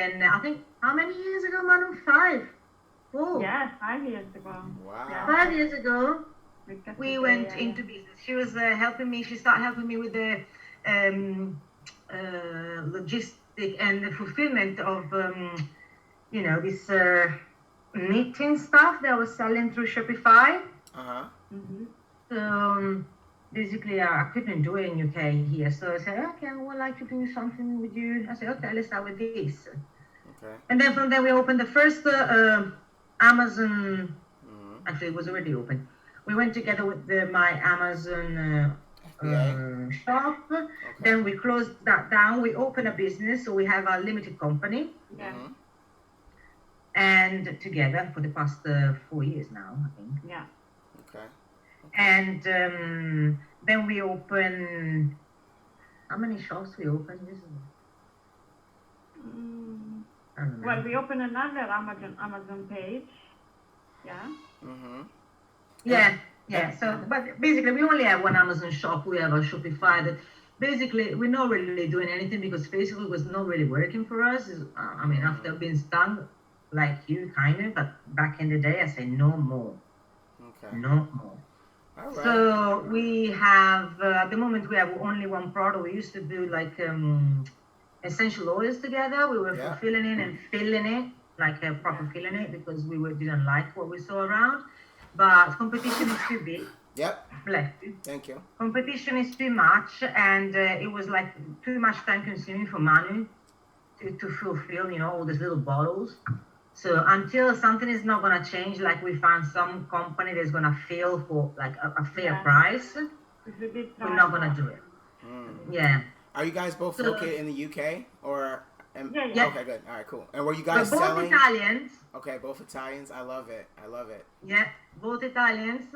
then I think, how many years ago, Manu? 5, 4. Yeah, 5 years ago. Wow. Yeah. 5 years ago, Because we of went the, into business. She was helping me. She started helping me with the logistic and the fulfillment of, this knitting stuff that I was selling through Shopify. Uh-huh. Mhm. So basically, I couldn't do it in UK here. So I said, okay, I would like to do something with you. I said, okay, let's start with this. Okay. And then from there, we opened the first Amazon. Mm-hmm. Actually, it was already open. We went together with my Amazon FBA. shop. Okay. Then we closed that down. We opened a business. So we have a limited company. Yeah. Mm-hmm. And together for the past 4 years now, I think. Yeah. Okay. And then we open. How many shops we opened? I don't know. Well, we opened another Amazon page. Yeah. Mm-hmm. Yeah. So, but basically, we only have one Amazon shop. We have a Shopify that basically we're not really doing anything because Facebook was not really working for us. I mean, after being stung like you, kind of, but back in the day, I say no more. Okay. No more. All right. So we have, at the moment, we have only one product. We used to do like essential oils together. We were Yeah. fulfilling it and filling it, like proper filling it, because didn't like what we saw around. But competition is too big. Yep. Bless you. Thank you. Competition is too much, and it was like too much time consuming for Manu to fulfill, all these little bottles. So until something is not gonna change, like we found some company that's gonna fill for like a fair price, we're not gonna do it. Yeah. Are you guys both located in the UK or? Yeah. Okay, good. All right, cool. And were you guys We're both selling? Italians. Okay, both Italians. I love it. Yeah, both Italians,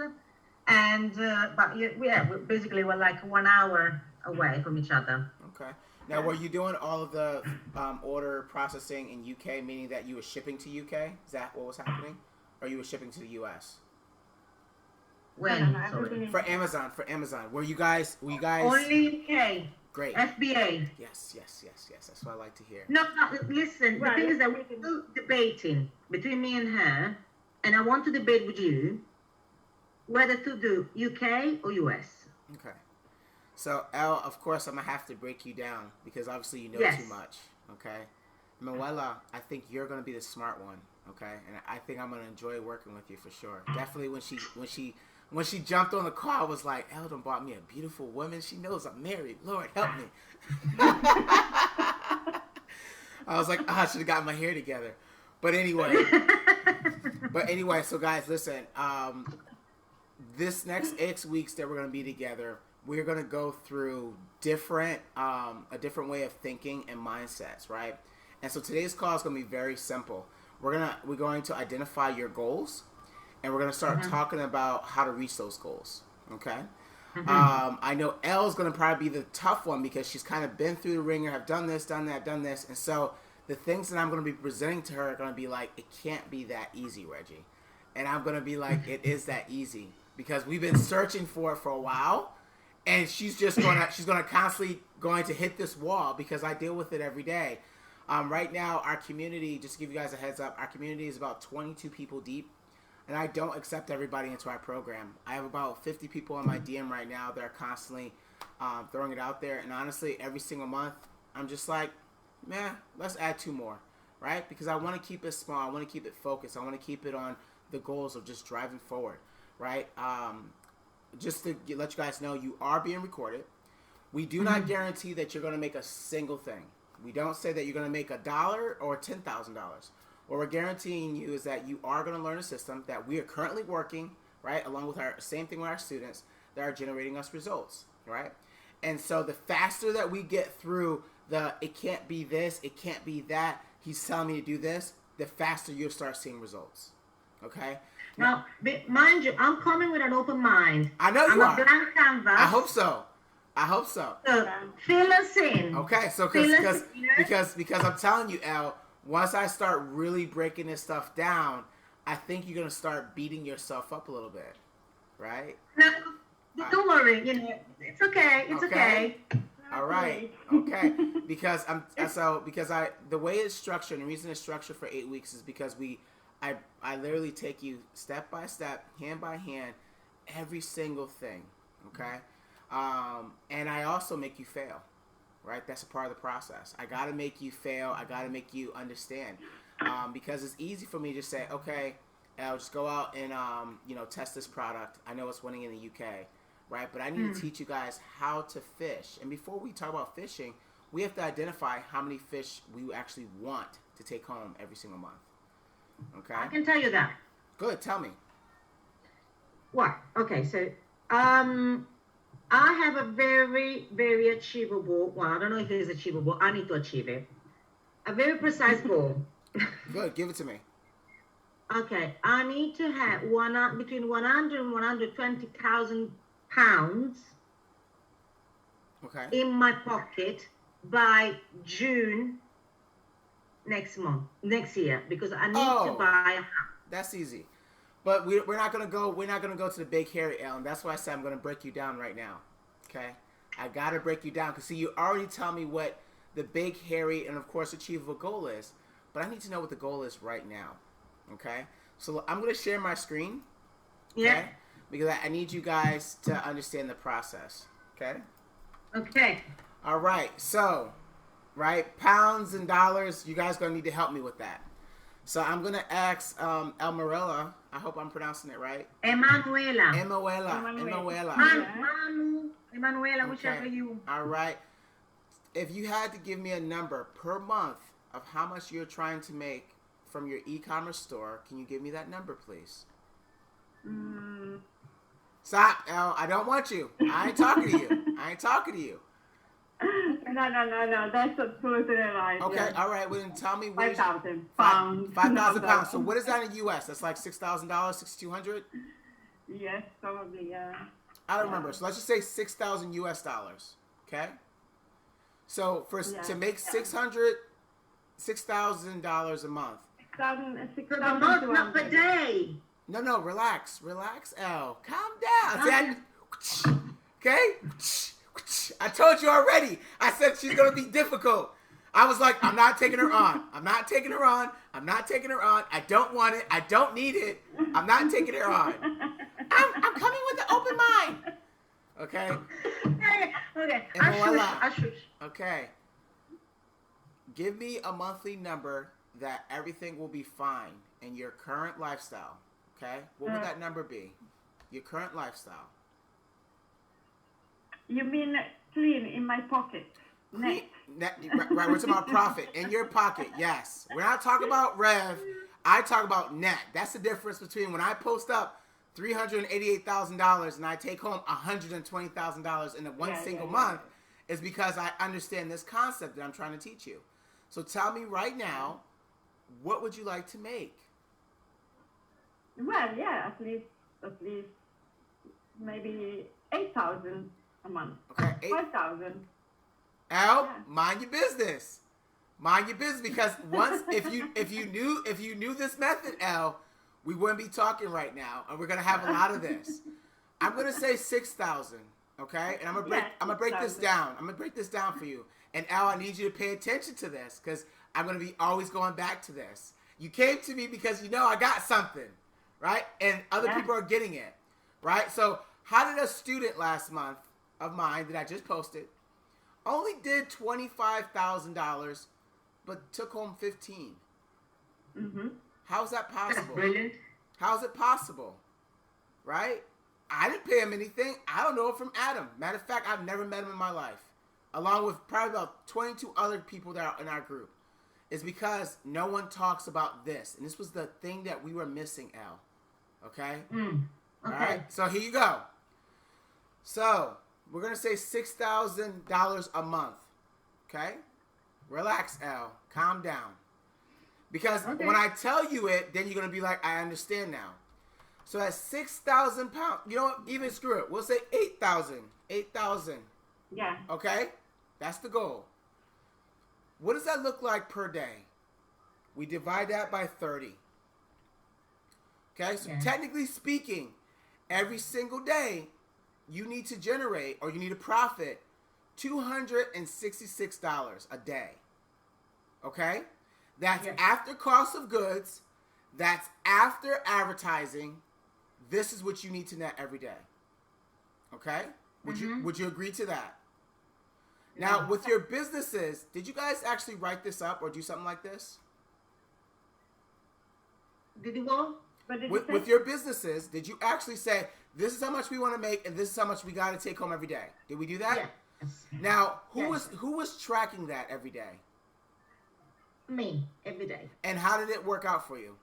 and but we're like 1 hour away from each other. Okay. Now, were you doing all of the order processing in UK, meaning that you were shipping to UK? Is that what was happening, or you were shipping to the US? When? No, Sorry. For Amazon. Were you guys? Only UK. Great. FBA. Yes. That's what I like to hear. No, listen. The thing is that we're still debating between me and her, and I want to debate with you whether to do UK or US. Okay. So, Elle, of course, I'm going to have to break you down because obviously you know too much, okay? Emanuela, I think you're going to be the smart one, okay? And I think I'm going to enjoy working with you for sure. Definitely when she jumped on the car, I was like, Elle done bought me a beautiful woman. She knows I'm married. Lord, help me. I was like, I should have got my hair together. But anyway, so guys, listen, this next 8 weeks that we're going to be together, we're going to go through a different way of thinking and mindsets, right? And so today's call is going to be very simple. We're going to identify your goals, and we're going to start talking about how to reach those goals, okay? I know Elle's going to probably be the tough one because she's kind of been through the ringer, have done this, done that, done this, and so the things that I'm going to be presenting to her are going to be like, it can't be that easy, Reggie. And I'm going to be like, it is that easy because we've been searching for it for a while. And she's gonna constantly going to hit this wall because I deal with it every day. Right now, our community, just to give you guys a heads up, our community is about 22 people deep, and I don't accept everybody into our program. I have about 50 people on my DM right now that are constantly throwing it out there, and honestly, every single month, I'm just like, man, let's add 2 more, right? Because I want to keep it small, I want to keep it focused, I want to keep it on the goals of just driving forward, right? Just to let you guys know, you are being recorded. We do not guarantee that you're going to make a single thing. We don't say that you're going to make $1 or $10,000. What we're guaranteeing you is that you are going to learn a system that we are currently working, right, along with our same thing with our students that are generating us results, right? And so the faster that we get through it can't be this, it can't be that, he's telling me to do this, the faster you'll start seeing results, okay? Now, mind you, I'm coming with an open mind. I know you are. I'm a blank canvas. I hope so. So fill us in. Okay, so because I'm telling you, Elle, once I start really breaking this stuff down, I think you're gonna start beating yourself up a little bit, right? No, don't worry. It's okay. It's okay. All right. Great. Okay. Because the way it's structured, and the reason it's structured for 8 weeks is because I literally take you step by step, hand by hand, every single thing. Okay. And I also make you fail. Right. That's a part of the process. I got to make you fail. I got to make you understand. Because it's easy for me to say, okay, I'll just go out and test this product. I know it's winning in the UK. Right, but I need to teach you guys how to fish. And before we talk about fishing, we have to identify how many fish we actually want to take home every single month. Okay? I can tell you that. Good, tell me. What? Okay, so I have a very, very achievable, well, I don't know if it is achievable, I need to achieve it. A very precise goal. Good, give it to me. Okay, I need to have between 100 and 120,000 pounds in my pocket by June next year, because I need to buy a house. That's easy. But we're not gonna go to the big hairy Ellen. That's why I said I'm gonna break you down right now. Okay? I gotta break you down because see, you already tell me what the big hairy and of course achievable goal is, but I need to know what the goal is right now. Okay? So I'm gonna share my screen. Okay? Yeah. Because I need you guys to understand the process. Okay? Okay. All right. So, right, pounds and dollars, you guys going to need to help me with that. So I'm going to ask Emanuela. I hope I'm pronouncing it right. Emanuela. Emanuela, whichever you. All right. If you had to give me a number per month of how much you're trying to make from your e-commerce store, can you give me that number, please? Stop, Elle. I don't want you. I ain't talking to you. No. That's absolutely right. Okay, yes. all right. Well, then tell me what 5,000 pounds. 5,000 pounds. So what is that in U.S.? That's like $6,000, $6,200? Yes, probably, yeah. I don't remember. So let's just say 6,000 U.S. dollars. Okay? So to make $6,000 a month. 6,000 Per month, not per day. No, relax, Elle. Calm down. Okay? I told you already. I said she's going to be difficult. I was like, I'm not taking her on. I don't want it. I don't need it. I'm not taking her on. I'm coming with an open mind. Okay? Okay. Emanuela. I shush. Okay. Give me a monthly number that everything will be fine in your current lifestyle. Okay? What would that number be? Your current lifestyle. You mean clean in my pocket? Net. Right, we're talking about profit in your pocket. Yes, we're not talking about rev. I talk about net. That's the difference between when I post up $388,000 and I take home $120,000 in one single month. Is because I understand this concept that I'm trying to teach you. So tell me right now, what would you like to make? Well, yeah, at least maybe 8,000 a month. Okay, 5,000. Al, mind your business. Mind your business, because once if you knew this method, Al, we wouldn't be talking right now, and we're gonna have a lot of this. I'm gonna say 6,000, okay? And I'm gonna break this down. I'm gonna break this down for you. And Al, I need you to pay attention to this because I'm gonna be always going back to this. You came to me because you know I got something, right? And other people are getting it, right? So how did a student last month of mine that I just posted only did $25,000, but took home 15? Mm-hmm. How's that possible? That's brilliant. How's it possible? Right? I didn't pay him anything. I don't know it from Adam. Matter of fact, I've never met him in my life. Along with probably about 22 other people that are in our group. It's because no one talks about this. And this was the thing that we were missing, Al. Okay? Okay. All right? So here you go. So we're going to say $6,000 a month. Okay? Relax, Al. Calm down. Because when I tell you it, then you're going to be like, I understand now. So that's 6,000 pounds. You know what? Even screw it. We'll say 8,000. 8,000. Yeah. Okay? That's the goal. What does that look like per day? We divide that by 30. Okay? So technically speaking, every single day, you need to generate or you need to profit $266 a day. Okay? That's Yes. after cost of goods. That's after advertising. This is what you need to net every day. Okay? Would you agree to that? Now, with your businesses, did you guys actually write this up or do something like this? Did you go? But did you With, say? with your businesses, did you actually say, this is how much we want to make and this is how much we got to take home every day? Did we do that? Yes. Now, who Yes. was tracking that every day? Me, every day. And how did it work out for you?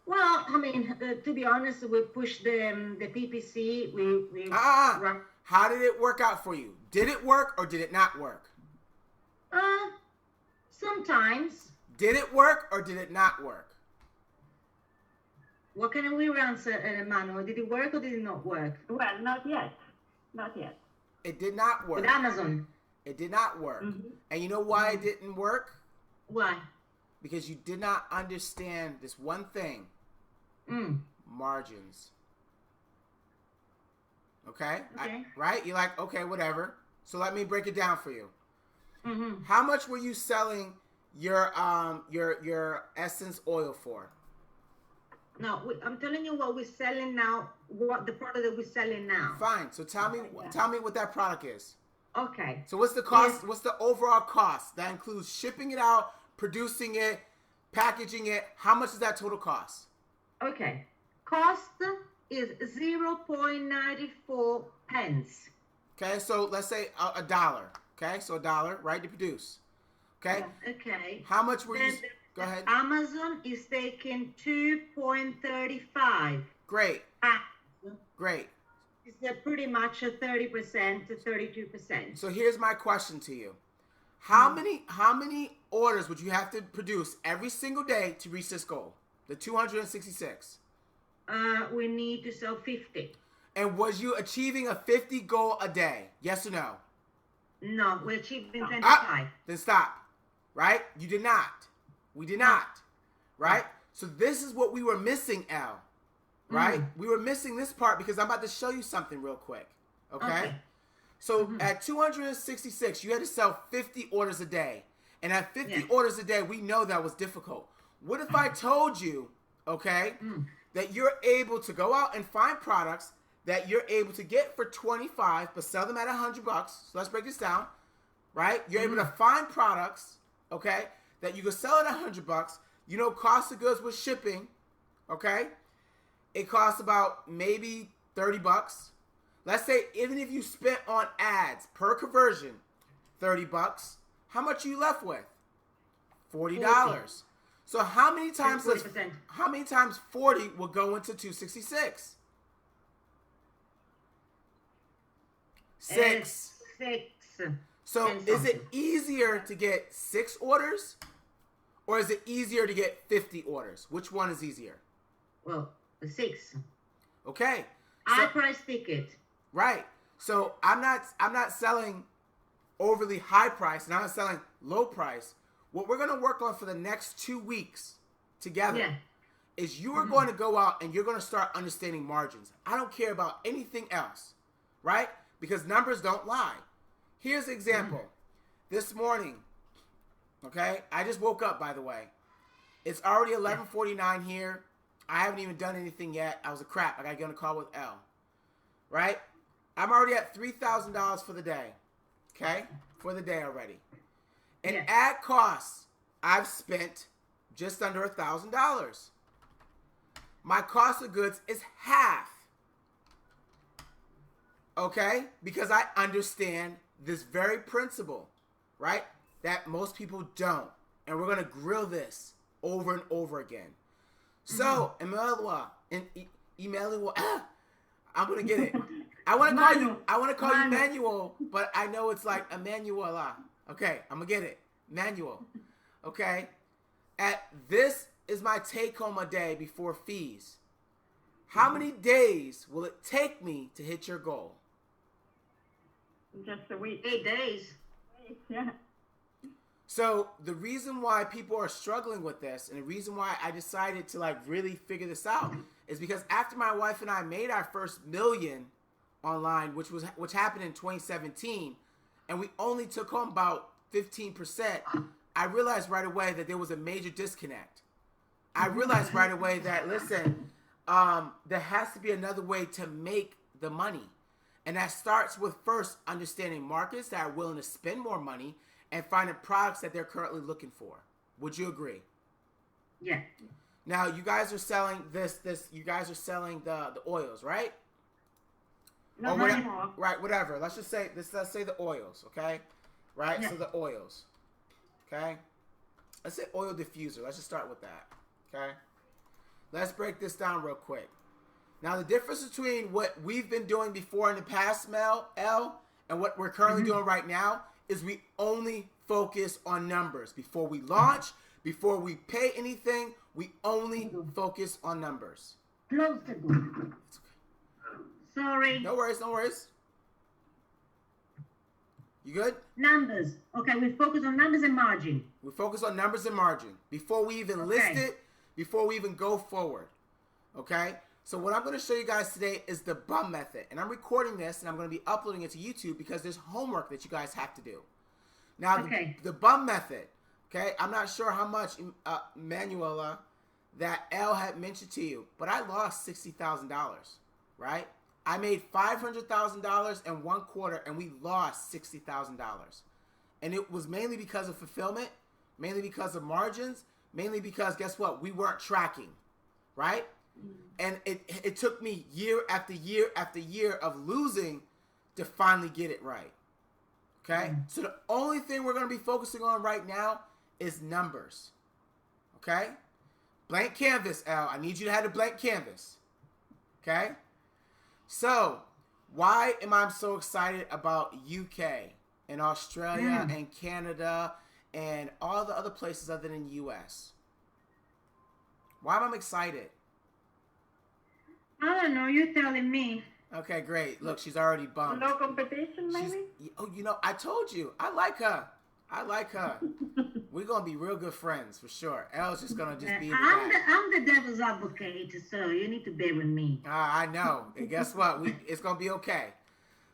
Well, I mean, to be honest, we pushed the PPC. We run. How did it work out for you? Did it work or did it not work? Sometimes. Did it work or did it not work? What can we answer, Emanuela? Did it work or did it not work? Well, not yet. Not yet. It did not work. With Amazon. It did not work. Mm-hmm. And you know why it didn't work? Why? Because you did not understand this one thing. Margins. Okay? Okay. Right? You're like, okay, whatever. So let me break it down for you. Mm-hmm. How much were you selling your essence oil for? No, I'm telling you what we're selling now. What the product that we're selling now. Fine. So tell me what that product is. Okay. So what's the cost? Yes. What's the overall cost? That includes shipping it out, producing it, packaging it. How much is that total cost? Okay. Cost is 0.94 pence. Okay, so let's say a dollar. Okay, so $1, right, to produce. Okay. Okay. How much were you? Then Go ahead. Amazon is taking 2.35. Great. Great. It's pretty much a 30% to 32%. So here's my question to you: How many orders would you have to produce every single day to reach this goal? The 266. We need to sell 50. And was you achieving a 50 goal a day? Yes or no? No, we're achieving 25. Then stop. Right? You did not. We did not. Right? So this is what we were missing, L. Right? We were missing this part because I'm about to show you something real quick. Okay? So at 266, you had to sell 50 orders a day. And at 50 orders a day, we know that was difficult. What if I told you, okay, that you're able to go out and find products that you're able to get for 25 but sell them at $100? So let's break this down, right? You're able to find products, okay, that you can sell at $100. You know, cost of goods with shipping, okay? It costs about maybe $30. Let's say even if you spent on ads per conversion $30, how much are you left with? $40. So how many times 40 will go into 266? 6. 6. So is it easier to get 6 orders or is it easier to get 50 orders? Which one is easier? Well, 6. Okay. High price ticket. Right. So I'm not selling overly high price and I'm not selling low price. What we're going to work on for the next 2 weeks together is you are going to go out and you're going to start understanding margins. I don't care about anything else, right? Because numbers don't lie. Here's an example. This morning, okay, I just woke up, by the way. It's already 11:49 here. I haven't even done anything yet. I was a crap. I got to get on a call with L, right? I'm already at $3,000 for the day, okay, for the day already. And at costs, I've spent just under $1,000. My cost of goods is half. Okay? Because I understand this very principle, right? That most people don't. And we're going to grill this over and over again. So, Emanuela, I'm going to get it. I want to call you Manuel, but I know it's like Emanuela. Okay, I'm going to get it. Manual. Okay? This is my take home a day before fees. How many days will it take me to hit your goal? Just a week. 8 days. Yeah. So the reason why people are struggling with this and the reason why I decided to like really figure this out is because after my wife and I made our first $1 million online, which happened in 2017, and we only took home about 15%, I realized right away that there was a major disconnect. I realized right away that, listen, there has to be another way to make the money. And that starts with first understanding markets that are willing to spend more money and finding products that they're currently looking for. Would you agree? Yeah. Now, you guys are selling you guys are selling the oils, right? Not Or whatever, anymore. right, whatever. Let's say the oils, okay? Right? Yeah. So the oils. Okay? Let's say oil diffuser. Let's just start with that. Okay? Let's break this down real quick. Now, the difference between what we've been doing before in the past, L, and what we're currently doing right now is we only focus on numbers. Before we launch, before we pay anything, we only focus on numbers. Close the door. Sorry. No worries, no worries. You good? Numbers. Okay, we focus on numbers and margin. We focus on numbers and margin before we even list it, before we even go forward. Okay? So what I'm going to show you guys today is the bum method. And I'm recording this and I'm going to be uploading it to YouTube because there's homework that you guys have to do. Now, the bum method, okay? I'm not sure how much, Emanuela, that L had mentioned to you, but I lost $60,000, right? I made $500,000 in 1 quarter and we lost $60,000. And it was mainly because of fulfillment, mainly because of margins, mainly because, guess what? We weren't tracking, right? And it took me year after year after year of losing to finally get it right. Okay? So the only thing we're going to be focusing on right now is numbers. Okay? Blank canvas, L. I need you to have a blank canvas. Okay? So, why am I so excited about UK and Australia and Canada and all the other places other than US? Why am I excited? I don't know. You're telling me. Okay, great. Look, she's already bummed. No competition, maybe? Oh, you know, I told you. I like her. I like her. We're going to be real good friends, for sure. Elle's just going to just be in the back. I'm the devil's advocate, so you need to bear with me. I know. And guess what? It's going to be okay.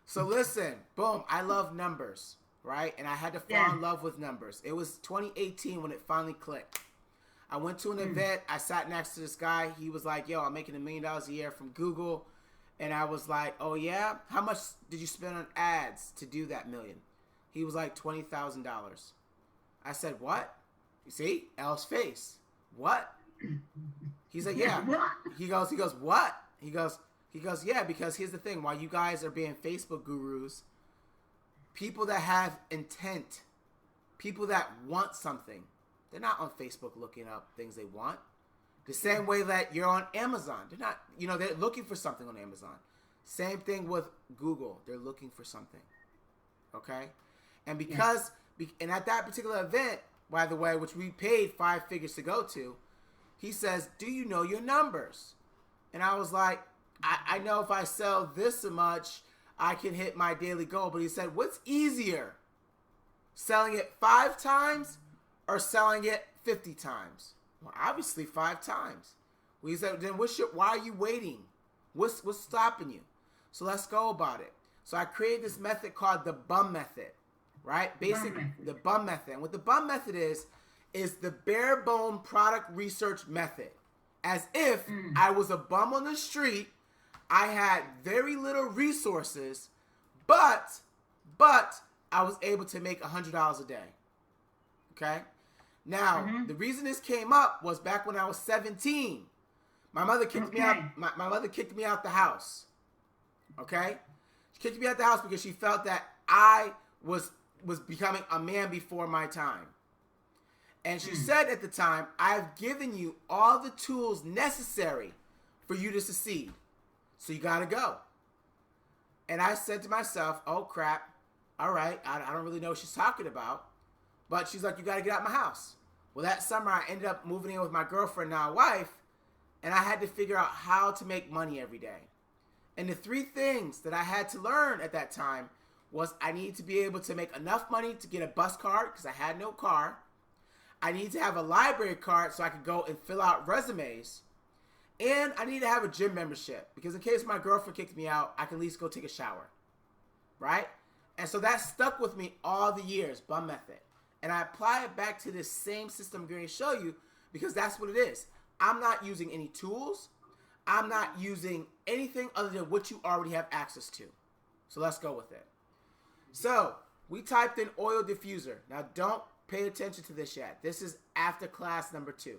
So listen. Boom. I love numbers, right? And I had to fall in love with numbers. It was 2018 when it finally clicked. I went to an event. I sat next to this guy. He was like, yo, I'm making $1 million a year from Google. And I was like, oh, yeah? How much did you spend on ads to do that million? He was like, $20,000. I said, what? You see? L's face. What? He's like, yeah. What? He goes, what? He goes, yeah, because here's the thing. While you guys are being Facebook gurus, people that have intent, people that want something, they're not on Facebook looking up things they want. The same way that you're on Amazon. They're not, they're looking for something on Amazon. Same thing with Google. They're looking for something. Okay? And and at that particular event, by the way, which we paid 5 figures to go to, he says, do you know your numbers? And I was like, I know if I sell this much, I can hit my daily goal. But he said, what's easier? Selling it 5 times or selling it 50 times? Well, obviously 5 times. Well, he said, then why are you waiting? What's stopping you? So let's go about it. So I created this method called the bum method, right? Basically, the bum method. And what the bum method is the bare bone product research method. As if I was a bum on the street, I had very little resources, but I was able to make $100 a day. Okay? Now, the reason this came up was back when I was 17. My mother kicked me out. My mother kicked me out the house. Okay? She kicked me out the house because she felt that I was becoming a man before my time. And she said at the time, I've given you all the tools necessary for you to succeed. So you got to go. And I said to myself, oh, crap. All right. I don't really know what she's talking about. But she's like, you got to get out of my house. Well, that summer, I ended up moving in with my girlfriend, now wife. And I had to figure out how to make money every day. And the 3 things that I had to learn at that time was I needed to be able to make enough money to get a bus card because I had no car. I needed to have a library card so I could go and fill out resumes. And I need to have a gym membership because in case my girlfriend kicks me out, I can at least go take a shower. Right? And so that stuck with me all the years, bum method. And I apply it back to this same system I'm going to show you because that's what it is. I'm not using any tools. I'm not using anything other than what you already have access to. So let's go with it. So we typed in oil diffuser. Now don't pay attention to this yet. This is after class number 2.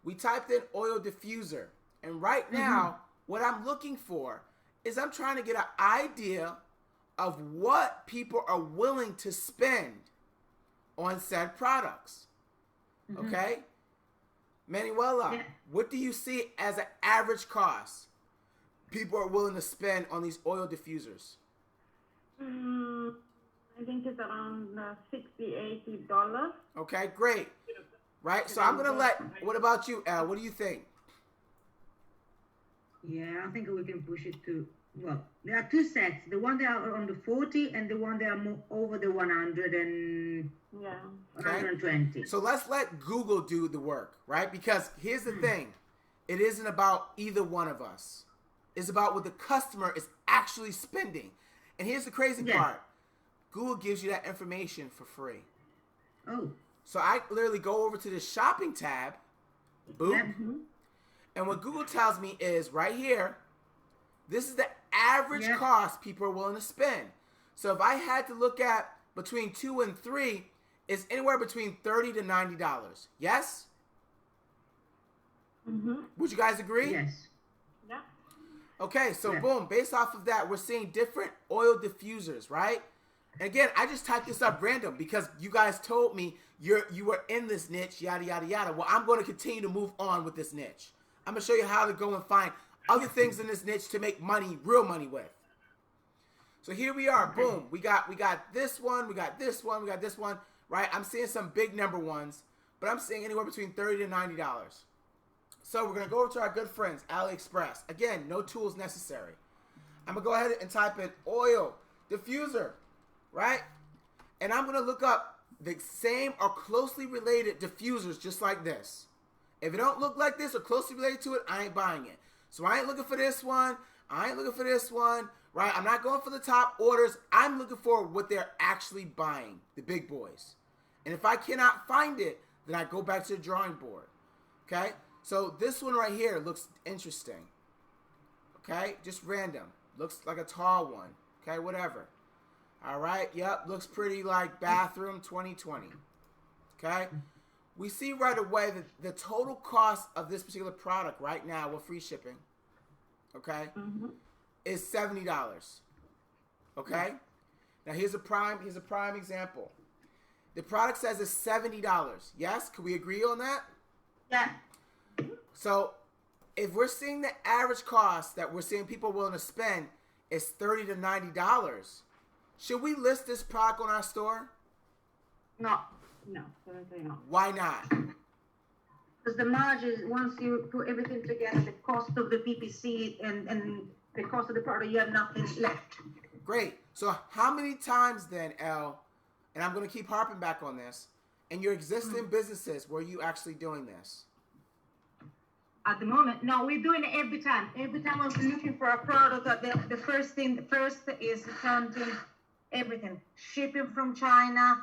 We typed in oil diffuser. And right now, what I'm looking for is I'm trying to get an idea of what people are willing to spend on said products. Okay? Manuela, what do you see as an average cost people are willing to spend on these oil diffusers? I think it's around $60-$80. Okay, great. Right? So I'm going to what about you, Elle? What do you think? Yeah, I think we can push it to, well, there are 2 sets. The one that are on the 40 and the one that are more over the 100 and 120. So let's let Google do the work, right? Because here's the thing. It isn't about either one of us. It's about what the customer is actually spending. And here's the crazy part. Google gives you that information for free. Oh. So I literally go over to the shopping tab. Boop. And what Google tells me is right here, this is the average cost people are willing to spend. So if I had to look at between 2 and 3, it's anywhere between $30 to $90. Yes? Would you guys agree? Yes. Yeah. Okay, so boom, based off of that, we're seeing different oil diffusers, right? And again, I just typed this up random because you guys told me you were in this niche, yada, yada, yada. Well, I'm going to continue to move on with this niche. I'm going to show you how to go and find other things in this niche to make money, real money with. So here we are. Boom. We got this one. We got this one. We got this one. Right? I'm seeing some big number ones, but I'm seeing anywhere between $30 to $90. So we're going to go over to our good friends, AliExpress. Again, no tools necessary. I'm going to go ahead and type in oil diffuser. Right? And I'm going to look up the same or closely related diffusers just like this. If it don't look like this or closely related to it, I ain't buying it. So I ain't looking for this one. I ain't looking for this one. Right? I'm not going for the top orders. I'm looking for what they're actually buying, the big boys. And if I cannot find it, then I go back to the drawing board. Okay? So this one right here looks interesting. Okay? Just random. Looks like a tall one. Okay? Whatever. All right? Yep. Looks pretty like bathroom 2020. Okay? We see right away that the total cost of this particular product right now with free shipping, okay, is $70. Okay? Now here's a prime example. The product says it's $70. Yes? Can we agree on that? Yeah. So if we're seeing the average cost that we're seeing people willing to spend is $30 to $90, should we list this product on our store? No. No, certainly not. Why not? Because the margin, once you put everything together, the cost of the PPC and the cost of the product, you have nothing left. Great. So how many times then, Elle, and I'm going to keep harping back on this, in your existing businesses were you actually doing this? At the moment, no, we're doing it every time. Every time I'm looking for a product, the first is counting everything. Shipping from China,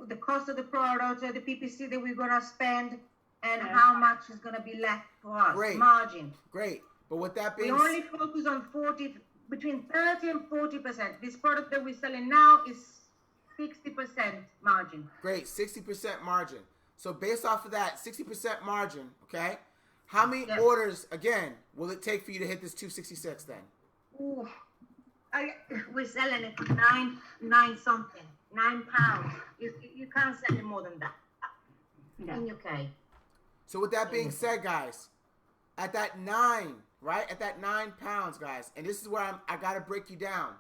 the cost of the product, the PPC that we're gonna spend, and how much is gonna be left for us. Great. Margin. Great. But with that We being only focus on between 30 and 40%. This product that we're selling now is 60% margin. great, 60% margin. So based off of that 60% margin, okay, how many orders again will it take for you to hit this 266 then? Ooh, we're selling it for nine something. £9. You can't sell it more than that in UK. So with that being said, guys, at that 9, right? At that £9, guys, and this is where I gotta break you down.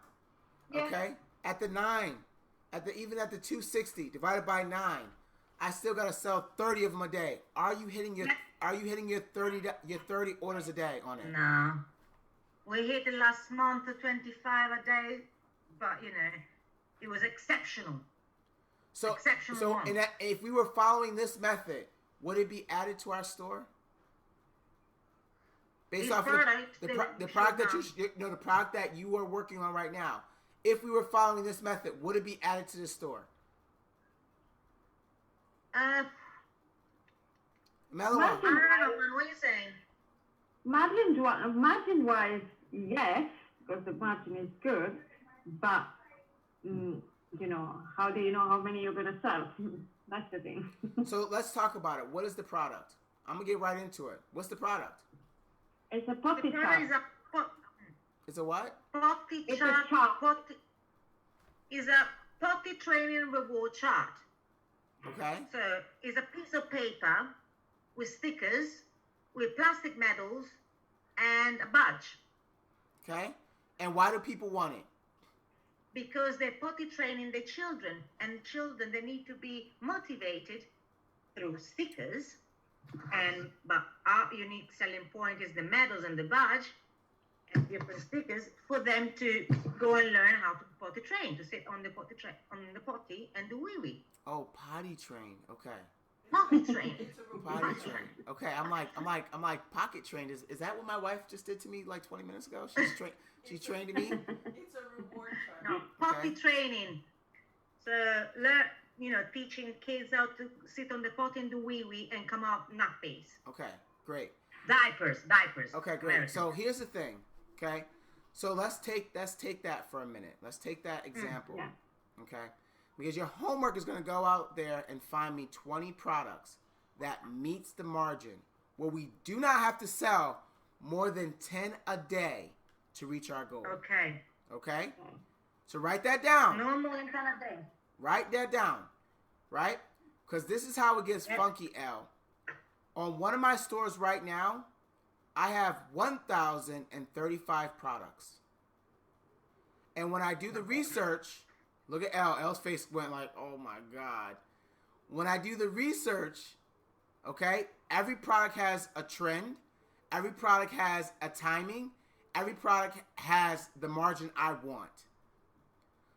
Okay? At the 9, even at the 260 divided by 9, I still gotta sell 30 of them a day. Are you hitting your 30 orders a day on it? No. We hit the last month 25 a day, but it was exceptional. So Exceptional. if we were following this method, would it be added to our store? Based These off products, of they the should product that have- the product that you are working on right now. If we were following this method, would it be added to the store? Emanuela. I don't know, man. What are you saying? Margin-wise, yes, because the margin is good, but how do you know how many you're gonna sell? That's the thing. So let's talk about it. What is the product? I'm gonna get right into it. What's the product? It's a The potty product is chart. It's a what? potty It's a chart. chart. Potty is a potty training reward chart. Okay. So it's a piece of paper with stickers, with plastic medals, and a badge. Okay. And why do people want it? Because they're potty training their children, and children, they need to be motivated through stickers. But our unique selling point is the medals and the badge and different stickers for them to go and learn how to potty train, to sit on the potty and do wee wee. Oh, potty train. Okay. Potty train. Potty train. Okay. I'm like pocket trained. Is that what my wife just did to me like 20 minutes ago? She trained me. It's a reward chart. No, potty Okay. training. So teaching kids how to sit on the potty and do wee wee and come out nappies. Okay. Great. Diapers. Okay, great. American. So here's the thing, okay? So let's take that for a minute. Let's take that example, Yeah. okay? Because your homework is going to go out there and find me 20 products that meets the margin where we do not have to sell more than 10 a day to reach our goal, Okay. okay? So write that down. No more than 10 a day. Write that down, right? Because this is how it gets funky, L. On one of my stores right now, I have 1,035 products. And when I do the research, look at L. L's face went like, oh my God. When I do the research, okay, every product has a trend. Every product has a timing. Every product has the margin I want.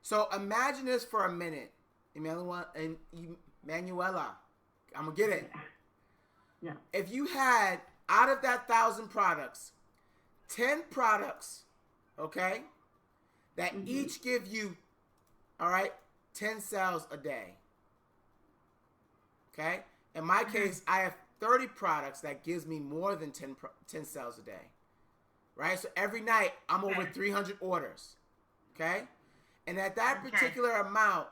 So imagine this for a minute, Emanuela. I'm going to get it. Yeah. If you had, out of that 1,000 products, 10 products, okay, that each give you, all right, 10 sales a day. Okay? In my case, I have 30 products that gives me more than 10 sales a day. Right? So every night, I'm over 300 orders. Okay? And at that particular amount,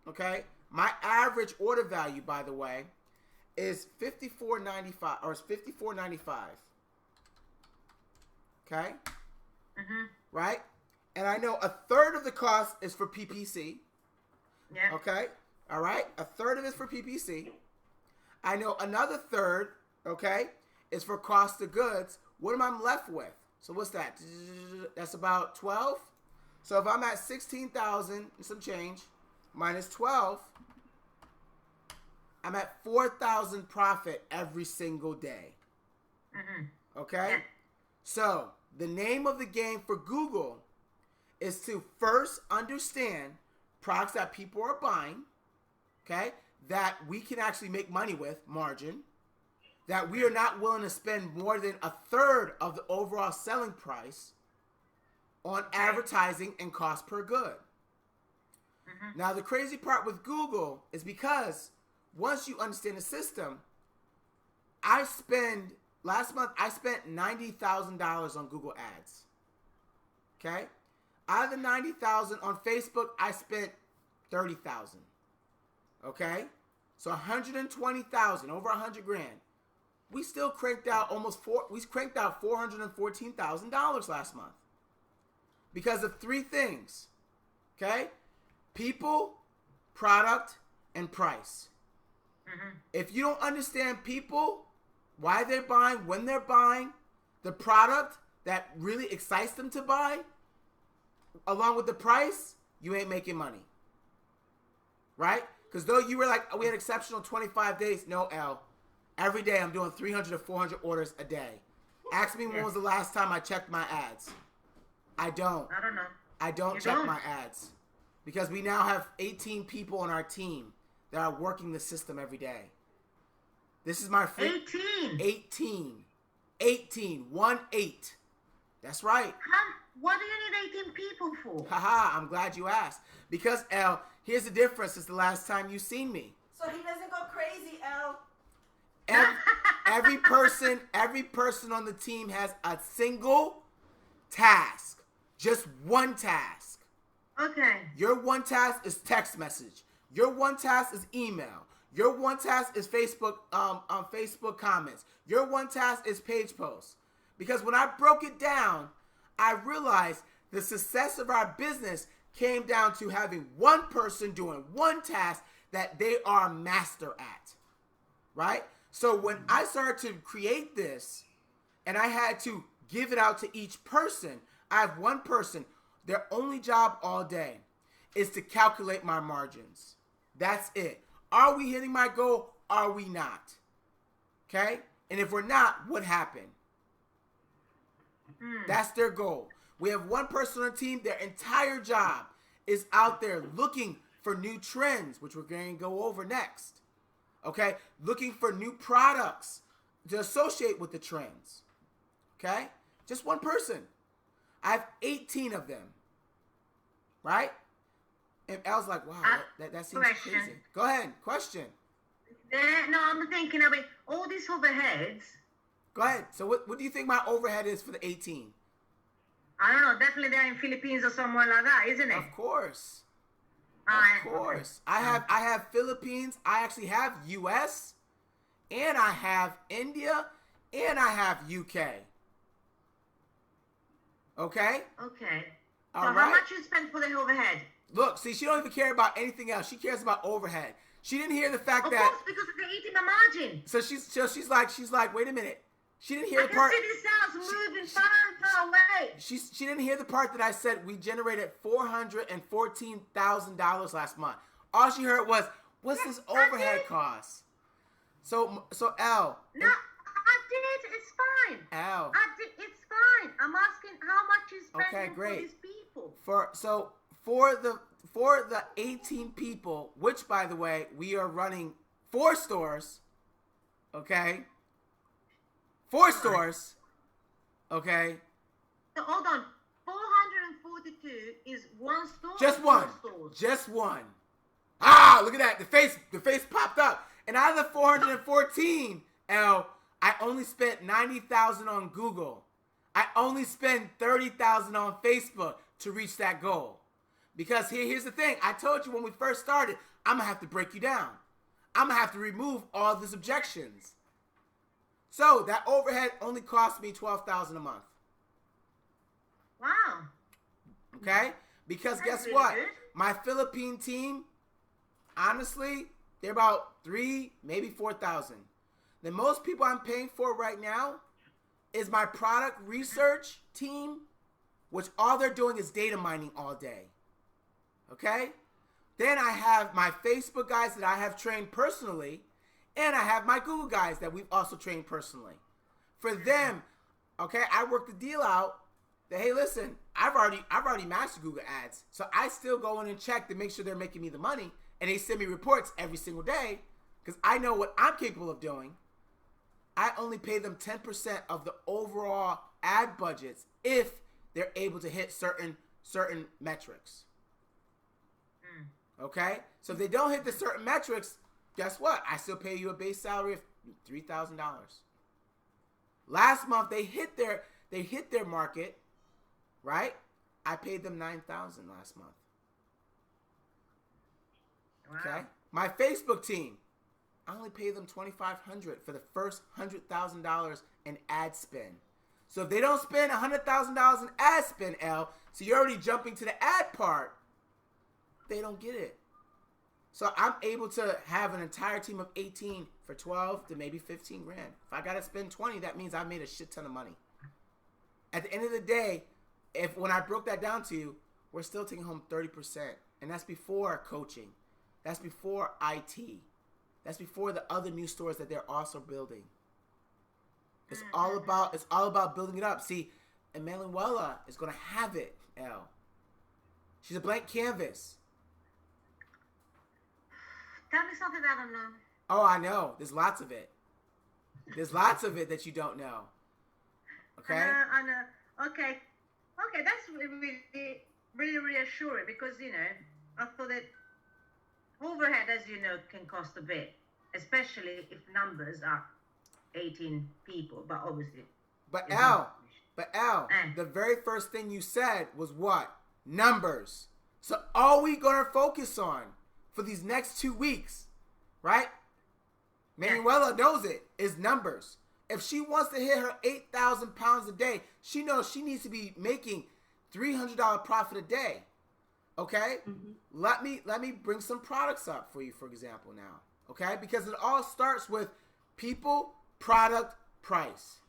okay, my average order value, by the way, is $54.95 or it's $54.95. Okay? Right? And I know a third of the cost is for PPC. Yeah. Okay? All right? A third of it is for PPC. I know another third, okay, is for cost of goods. What am I left with? So what's that? That's about 12. So if I'm at 16,000 and some change minus 12, I'm at 4,000 profit every single day. Okay? Yeah. So the name of the game for Google is to first understand products that people are buying, okay, that we can actually make money with, margin, that we are not willing to spend more than a third of the overall selling price on advertising and cost per good. Now, the crazy part with Google is because once you understand the system, last month I spent $90,000 on Google ads. Okay? Out of the $90,000 on Facebook, I spent $30,000. Okay? So $120,000, over $100,000. We still cranked out $414,000 last month. Because of three things. Okay? People, product, and price. If you don't understand people, why they're buying, when they're buying, the product that really excites them to buy, along with the price, you ain't making money. Right? Because though you were like, we had exceptional 25 days, no, L. Every day I'm doing 300 to 400 orders a day. Ask me when was the last time I checked my ads. I don't. I don't know. I don't You check don't? my ads. Because we now have 18 people on our team that are working the system every day. This is my free... 18. 18. 18. 1-8. That's right. What do you need 18 people for? Haha, I'm glad you asked. Because, L, here's the difference since the last time you seen me. So he doesn't go crazy, L. Every person on the team has a single task. Just one task. Okay. Your one task is text message. Your one task is email. Your one task is Facebook Facebook comments. Your one task is page posts. Because when I broke it down, I realized the success of our business came down to having one person doing one task that they are a master at. Right? So when I started to create this and I had to give it out to each person, I have one person, their only job all day is to calculate my margins. That's it. Are we hitting my goal? Are we not? Okay? And if we're not, what happened? That's their goal. We have one person on the team, their entire job is out there looking for new trends, which we're going to go over next. Okay? Looking for new products to associate with the trends. Okay? Just one person. I have 18 of them. Right? And El's like, wow, that seems question. crazy. Go ahead. Question. No, I'm thinking of it. All these overheads. Go ahead. So what do you think my overhead is for the 18? I don't know. Definitely they're in Philippines or somewhere like that, isn't it? Of course. Of course. I have Philippines. I actually have US. And I have India. And I have UK. Okay? Okay. All so right. how much you spend for the overhead? Look, see, she don't even care about anything else. She cares about overhead. She didn't hear the fact Of that. course, because they're eating my margin. So she's like, wait a minute. She didn't hear I the can part. see this house moving far away. She didn't hear the part that I said we generated $414,000 last month. All she heard was, what's this overhead cost? So Al. No, I did. It's fine. Al. I did. It's fine. I'm asking how much you spending great. for these people. For the 18 people, which by the way, we are running 4 stores. Okay? 4 stores. Okay? So hold on. 442 is one store. Just or one. 4 stores? Just one. Ah, look at that. The face popped up. And out of the 414, L, I only spent $90,000 on Google. I only spent $30,000 on Facebook to reach that goal. Because here's the thing. I told you when we first started, I'm going to have to break you down. I'm going to have to remove all these objections. So that overhead only cost me $12,000 a month. Wow. Okay? Because That's guess really what? good. My Philippine team, honestly, they're about 3, maybe 4,000. The most people I'm paying for right now is my product research team, which all they're doing is data mining all day. Okay? Then I have my Facebook guys that I have trained personally, and I have my Google guys that we've also trained personally. For them, okay, I work the deal out that, hey, listen, I've already mastered Google Ads, so I still go in and check to make sure they're making me the money, and they send me reports every single day because I know what I'm capable of doing. I only pay them 10% of the overall ad budgets if they're able to hit certain metrics. Okay? So if they don't hit the certain metrics, guess what? I still pay you a base salary of $3,000. Last month they hit their market, right? I paid them $9,000 last month. Wow. Okay? My Facebook team, I only pay them $2,500 for the first $100,000 in ad spend. So if they don't spend $100,000 in ad spend, L, so you're already jumping to the ad part, they don't get it. So I'm able to have an entire team of 18 for 12 to maybe 15 grand. If I got to spend 20, that means I made a shit ton of money. At the end of the day, when I broke that down to you, we're still taking home 30%. And that's before coaching. That's before IT. That's before the other new stores that they're also building. It's all about building it up. See, Emanuela is going to have it, L. She's a blank canvas. Tell me something I don't know. Oh, I know. There's lots of it. There's lots of it that you don't know. Okay? I know. Okay. Okay, that's really reassuring because, I thought that overhead, as you know, can cost a bit, especially if numbers are 18 people, but obviously. But there's Al, Eh. the very first thing you said was what? Numbers. So all we gonna focus on for these next 2 weeks, right? Manuela knows it, is numbers. If she wants to hit her 8,000 pounds a day, she knows she needs to be making $300 profit a day. Okay? Mm-hmm. Let me bring some products up for you, for example, now. Okay? Because it all starts with people, product, price.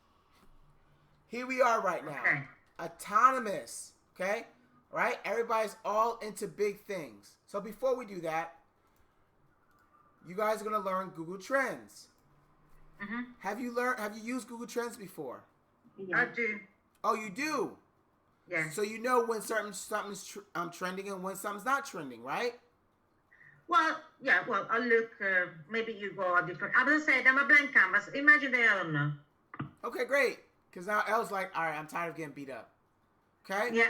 Here we are right now. Okay. Autonomous. Okay? Right? Everybody's all into big things. So before we do that, you guys are going to learn Google Trends. Mm-hmm. Have you used Google Trends before? Yeah. I do. Oh, you do? Yeah. So you know when something's trending and when something's not trending, right? Well, yeah, well, I'll look, maybe you go a different, I'm going to say, I'm a blank canvas. Imagine they don't know. Okay, great. Because now Elle's like, all right, I'm tired of getting beat up. Okay? Yeah.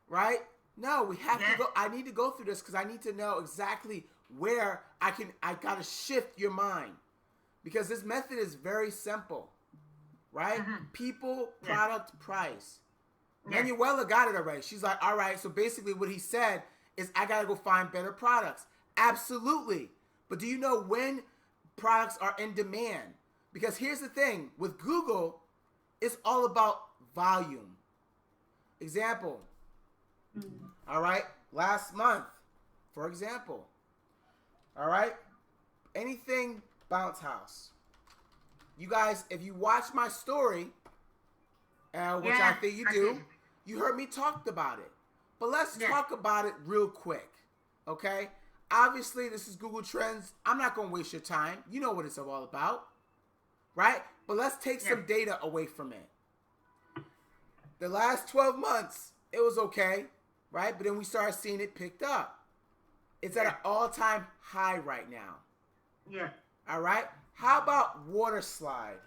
Right? No, we have Yeah. to go. I need to go through this because I need to know exactly where I got to shift your mind. Because this method is very simple. Right? Mm-hmm. People, Yeah. product, price. Yeah. Manuela got it already. She's like, all right, so basically what he said is I got to go find better products. Absolutely. But do you know when products are in demand? Because here's the thing. With Google, it's all about volume. Example. All right. Last month, for example. All right. Anything Bounce House. You guys, if you watch my story, which I think you do, did. you heard me talk about it. But let's Yeah. talk about it real quick. Okay? Obviously, this is Google Trends. I'm not going to waste your time. You know what it's all about. Right? But let's take some data away from it. The last 12 months, it was okay. Right? But then we started seeing it picked up. It's at an all-time high right now. Yeah. All right? How about water slide?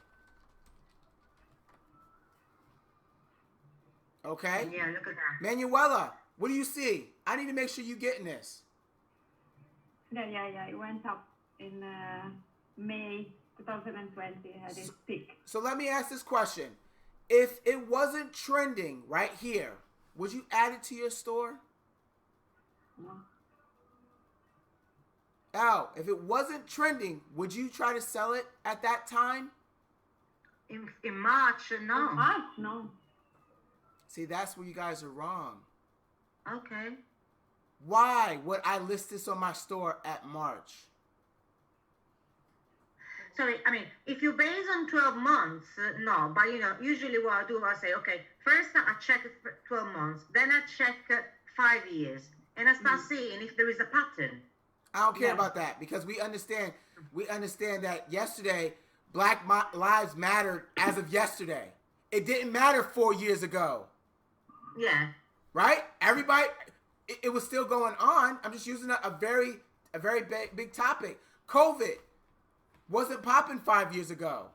Okay? Yeah, look at that. Manuela, what do you see? I need to make sure you're getting this. Yeah. It went up in May 2020. It had its peak. So let me ask this question. If it wasn't trending right here, would you add it to your store? No. Al, if it wasn't trending, would you try to sell it at that time? In March, no. March, no. See, that's where you guys are wrong. Okay. Why would I list this on my store at March? Sorry, I mean, if you base on 12 months, no. But, usually what I do, I say, okay, first I check it for 12 months. Then I check 5 years. And I start seeing if there is a pattern. I don't care about that because we understand that yesterday Black Lives Mattered as of yesterday. It didn't matter 4 years ago. Yeah. Right? Everybody, it was still going on. I'm just using a very big topic. COVID wasn't popping 5 years ago.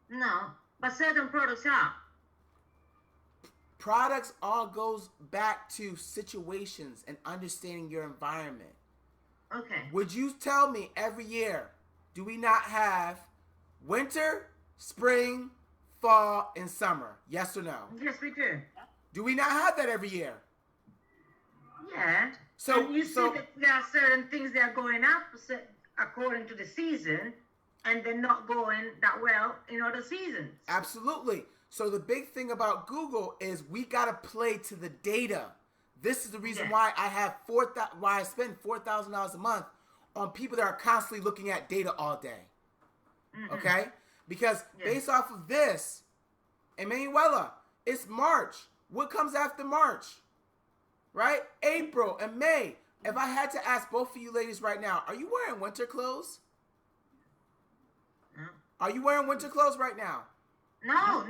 No, but certain products are. Products all goes back to situations and understanding your environment. Okay. Would you tell me every year, do we not have winter, spring, fall, and summer? Yes or no? Yes, we do. Do we not have that every year? Yeah. So and you see that there are certain things that are going up according to the season, and they're not going that well in other seasons. Absolutely. So the big thing about Google is we got to play to the data. This is the reason why I spend $4,000 a month on people that are constantly looking at data all day. Mm-hmm. Okay? Because based off of this, Emanuela, it's March. What comes after March? Right? April and May. If I had to ask both of you ladies right now, are you wearing winter clothes? No. Are you wearing winter clothes right now? No.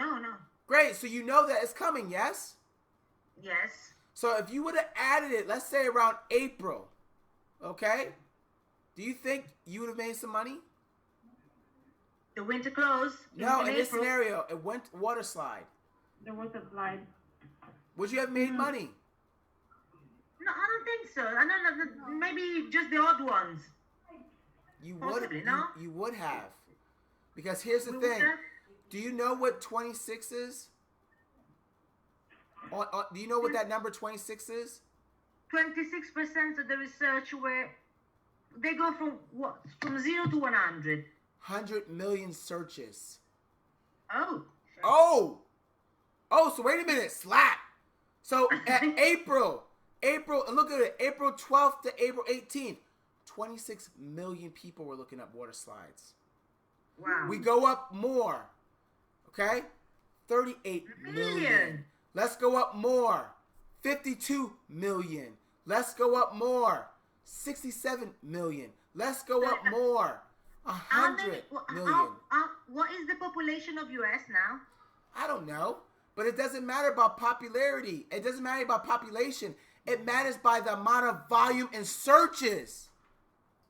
Great. So you know that it's coming, yes? Yes. So if you would have added it, let's say around April, okay? Do you think you would have made some money? The winter clothes? No, in this April? scenario, it went water slide. the water slide. Would you have made money? No, I don't think so. I don't know. Maybe just the odd ones. You Possibly, would. no? You would have. Because here's the We thing. would have. Do you know what 26 is? Do you know what that number 26 is? 26% of the research where they go from what? From 0 to 100. 100 million searches. Oh. Oh, so wait a minute. Slap. So at April, and look at it, April 12th to April 18th, 26 million people were looking up water slides. Wow. We go up more. Okay? 38 million. Let's go up more. 52 million. Let's go up more. 67 million. Let's go up more. 100 million. What is the population of US now? I don't know. But it doesn't matter about popularity. It doesn't matter about population. It matters by the amount of volume and searches.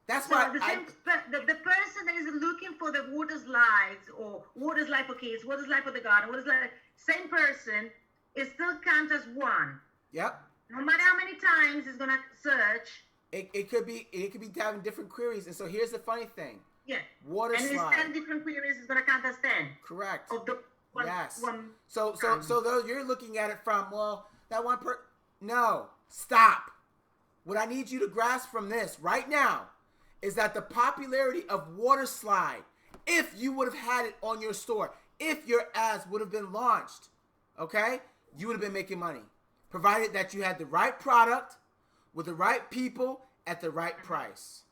That's So why the person that is looking for the water slides or water slide for kids, water slide for the garden, water slide, same person is still count as one. Yep. No matter how many times it's gonna search. It could be having different queries. And so here's the funny thing. Yeah. Water and slide. And it's 10 different queries is gonna count as 10. Correct. Of the one, yes. One, so though you're looking at it from, well, that one no, stop. What I need you to grasp from this right now is that the popularity of water slide, if you would have had it on your store, if your ads would have been launched, okay, you would have been making money, provided that you had the right product with the right people at the right price.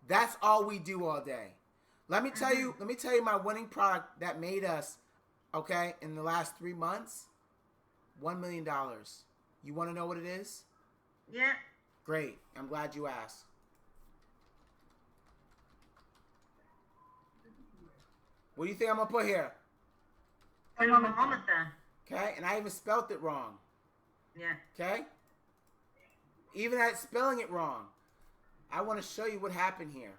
That's all we do all day. Let me tell you my winning product that made us, okay, in the last 3 months, $1 million. You want to know what it is? Yeah. Great. I'm glad you asked. What do you think I'm going to put here? Thermometer. Okay, and I even spelt it wrong. Yeah. Okay? Even at spelling it wrong. I want to show you what happened here.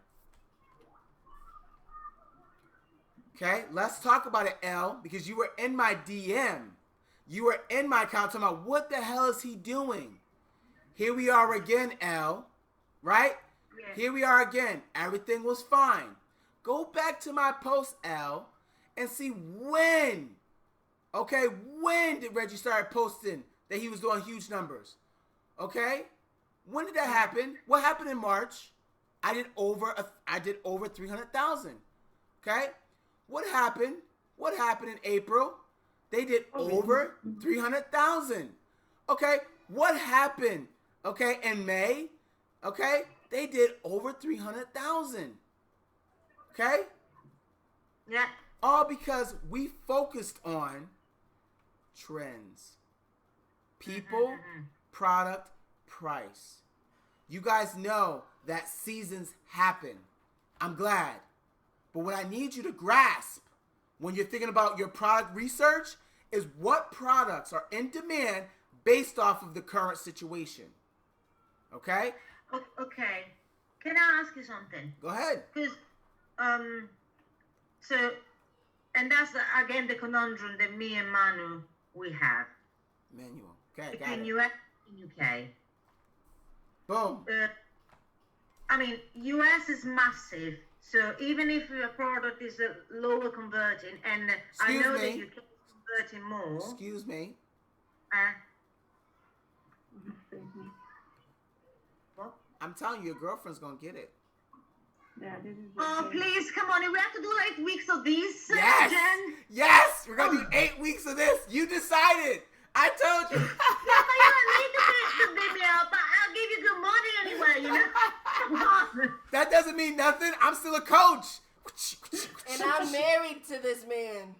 Okay, let's talk about it, L, because you were in my DM. You were in my account talking about what the hell is he doing? Here we are again, L, right? Yeah. Here we are again. Everything was fine. Go back to my post, L, and see when. Okay, when did Reggie start posting that he was doing huge numbers? Okay? When did that happen? What happened in March? I did over 300,000. Okay? What happened? What happened in April? They did over 300,000. Okay? What happened? Okay, in May? Okay? They did over 300,000. Okay? Yeah. All because we focused on trends. People, product, price. You guys know that seasons happen. I'm glad. But what I need you to grasp when you're thinking about your product research is what products are in demand based off of the current situation. Okay? Okay. Can I ask you something? Go ahead. Because, so, and that's again the conundrum that me and Manu we have. Manual. Okay, got Between it. US and UK. Boom. I mean, US is massive. So even if your product is lower converting, and I know that UK is converting more. Excuse me. What? I'm telling you, your girlfriend's gonna get it. Yeah, this is Oh, please, come on. We have to do 8 weeks of this, Yes! Jen. Yes! We're gonna do 8 weeks of this. You decided. I told you. Yeah, but you don't need to beat me up. I'll give you good money anyway, you know? Come on. That doesn't mean nothing. I'm still a coach. And I'm married to this man.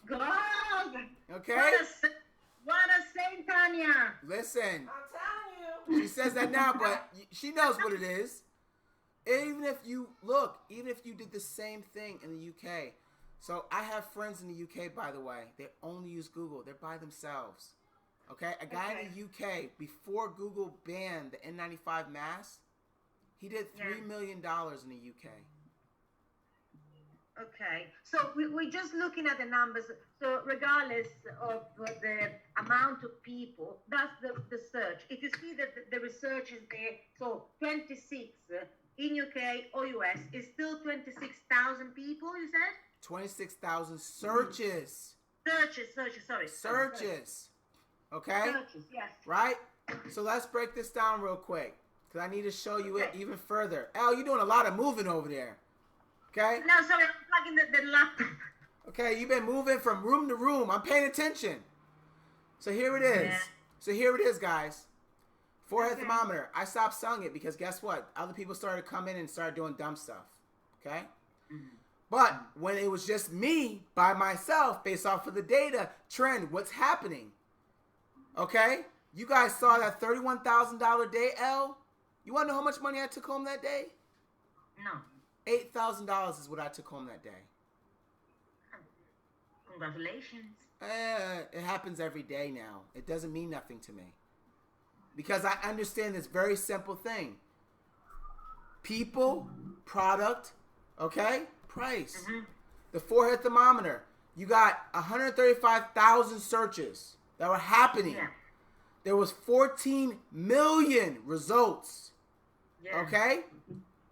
God. Okay? What a saint, Tanya. Listen. I'm telling you. She says that now, but she knows what it is. Even if you did the same thing in the UK. So I have friends in the UK, by the way. They only use Google. They're by themselves. Okay? A guy in the UK, before Google banned the N95 mask, he did $3 million in the UK. Okay, so we're just looking at the numbers. So regardless of the amount of people, that's the search. If you see that the research is there, so 26 in UK or US is still 26,000 people, you said? 26,000 searches. Sorry. Searches. Okay? Searches, yes. Right? So let's break this down real quick, because I need to show you it even further. Elle, you're doing a lot of moving over there. Okay? No, sorry, I'm plugging the laptop. Okay, you've been moving from room to room. I'm paying attention. So here it is. Yeah. So here it is, guys. Forehead thermometer. I stopped selling it because guess what? Other people started to come in and started doing dumb stuff. Okay? Mm-hmm. But when it was just me by myself, based off of the data, trend, what's happening? Okay? You guys saw that $31,000 day, Elle? You want to know how much money I took home that day? No. $8,000 is what I took home that day. Congratulations. It happens every day now. It doesn't mean nothing to me. Because I understand this very simple thing. People, product, okay? Price. Mm-hmm. The forehead thermometer. You got 135,000 searches that were happening. Yeah. There was 14 million results. Yeah. Okay?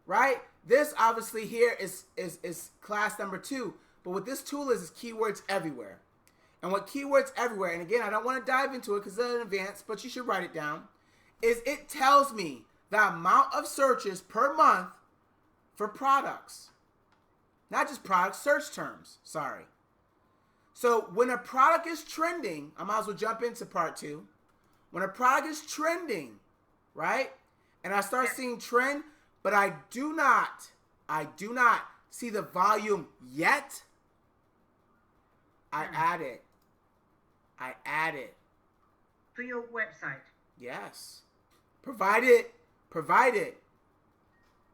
Right? This obviously here is class number 2. But what this tool is keywords everywhere. And what keywords everywhere, and again, I don't want to dive into it because it's in advance, but you should write it down, is it tells me the amount of searches per month for products. Not just products, search terms. Sorry. So when a product is trending, I might as well jump into part 2. When a product is trending, right? And I start seeing trend, but I do not see the volume yet. I add it. To your website. Yes. Provided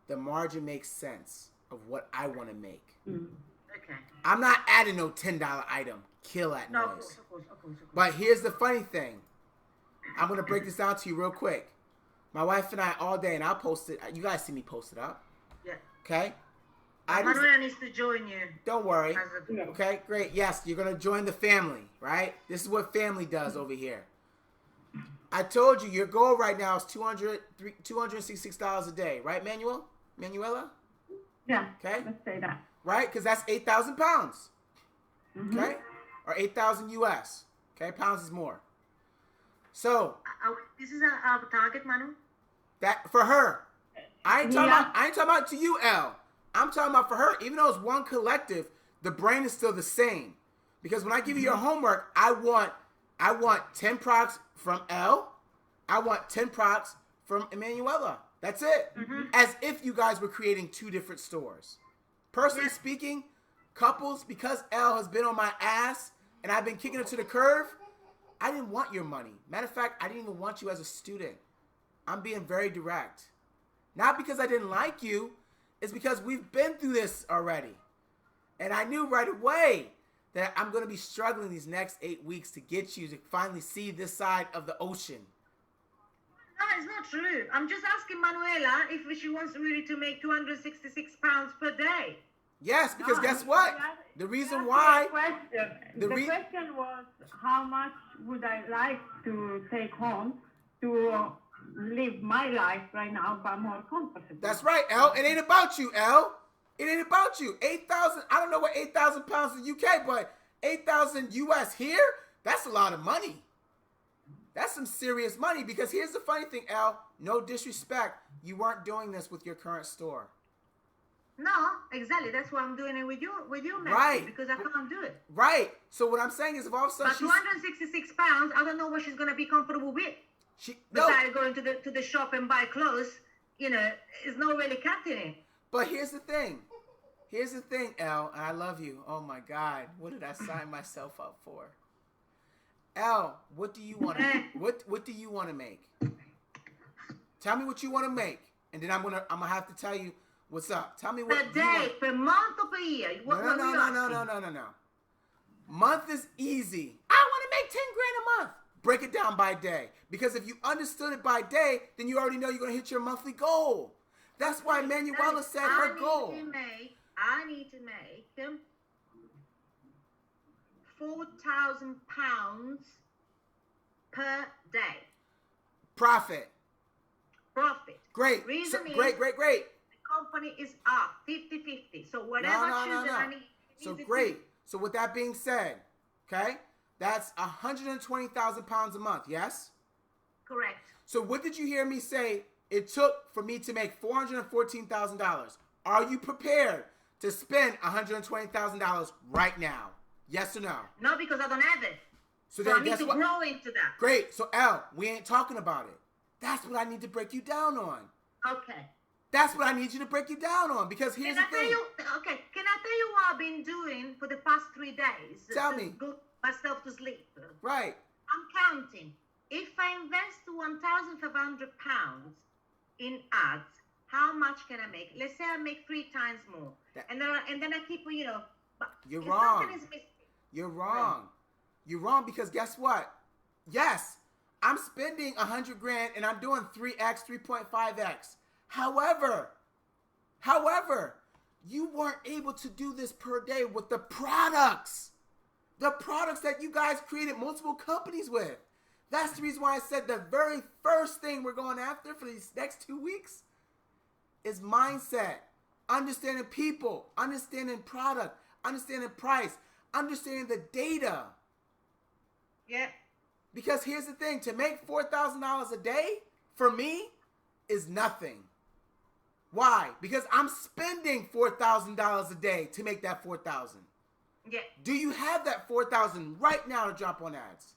the margin makes sense of what I want to make. Mm. Okay. I'm not adding no $10 item. Kill that noise. Of course. But here's the funny thing. I'm going to break this down to you real quick. My wife and I all day, and I'll post it. You guys see me post it up. Yeah. Okay? Emanuela needs to join you. Don't worry. Okay, great. Yes, you're going to join the family, right? This is what family does over here. I told you your goal right now is $266 a day, right, Manuela? Yeah. Okay. Let's say that. Right, because that's 8,000 pounds. Mm-hmm. Okay, or 8,000 US. Okay, pounds is more. So this is our target, Manu. That for her. I ain't talking about to you, Elle. I'm talking about for her. Even though it's one collective, the brain is still the same. Because when I give you your homework, I want 10 products from Elle. I want 10 products from Emanuela. That's it. Mm-hmm. As if you guys were creating 2 different stores. Personally speaking, couples, because Elle has been on my ass and I've been kicking her to the curb, I didn't want your money. Matter of fact, I didn't even want you as a student. I'm being very direct. Not because I didn't like you. It's because we've been through this already. And I knew right away that I'm going to be struggling these next 8 weeks to get you to finally see this side of the ocean. No, it's not true. I'm just asking Manuela if she wants really to make 266 pounds per day. Yes, because guess what? The reason why... The question was, how much would I like to take home to live my life right now, but more comfortable? That's right, Elle. It ain't about you, Elle. It ain't about you. 8,000, I don't know what 8,000 pounds in the UK, but 8,000 US here, that's a lot of money. That's some serious money, because here's the funny thing, Elle. No disrespect. You weren't doing this with your current store. No, exactly. That's why I'm doing it with you, man. Right. Because I can't do it. Right. So what I'm saying is, if all of a sudden but 266 pounds, I don't know what she's gonna be comfortable with. Besides going to the shop and buy clothes, it's not really cutting it. But here's the thing. Elle, and I love you. Oh my God, what did I sign myself up for? Elle, what do you want to what do you want to make? Tell me what you want to make, and then I'm gonna have to tell you what's up. Tell me what per day, per month, or per year. No. Month is easy. I want to make 10 grand a month. Break it down by day, because if you understood it by day, then you already know you're gonna hit your monthly goal. That's why Emanuela said her goal. I need to make £4,000 per day. Profit. Great. Reason is great. the company is up 50-50. So whatever shoes that I need. So great. So with that being said, okay, that's 120,000 pounds a month. Yes. Correct. So what did you hear me say? It took for me to make $414,000. Are you prepared to spend $120,000 right now? Yes or no? No, because I don't have it. So I need to grow into that. Great. So L, we ain't talking about it. That's what I need to break you down on. Okay. That's what I need you to break you down on, because here's the thing. Can I tell you what I've been doing for the past 3 days? Tell me. Go myself to sleep. Right. I'm counting. If I invest £1,500 in ads, how much can I make? Let's say I make 3 times more, and then I keep, But you're wrong. You're wrong. You're wrong, because guess what? Yes, I'm spending $100,000 and I'm doing 3x, 3.5x. However, you weren't able to do this per day with the products that you guys created multiple companies with. That's the reason why I said the very first thing we're going after for these next 2 weeks is mindset, understanding people, understanding product, understanding price, understanding the data. Yeah. Because here's the thing, to make $4,000 a day, for me, is nothing. Why? Because I'm spending $4,000 a day to make that $4,000. Yeah. Do you have that $4,000 right now to drop on ads?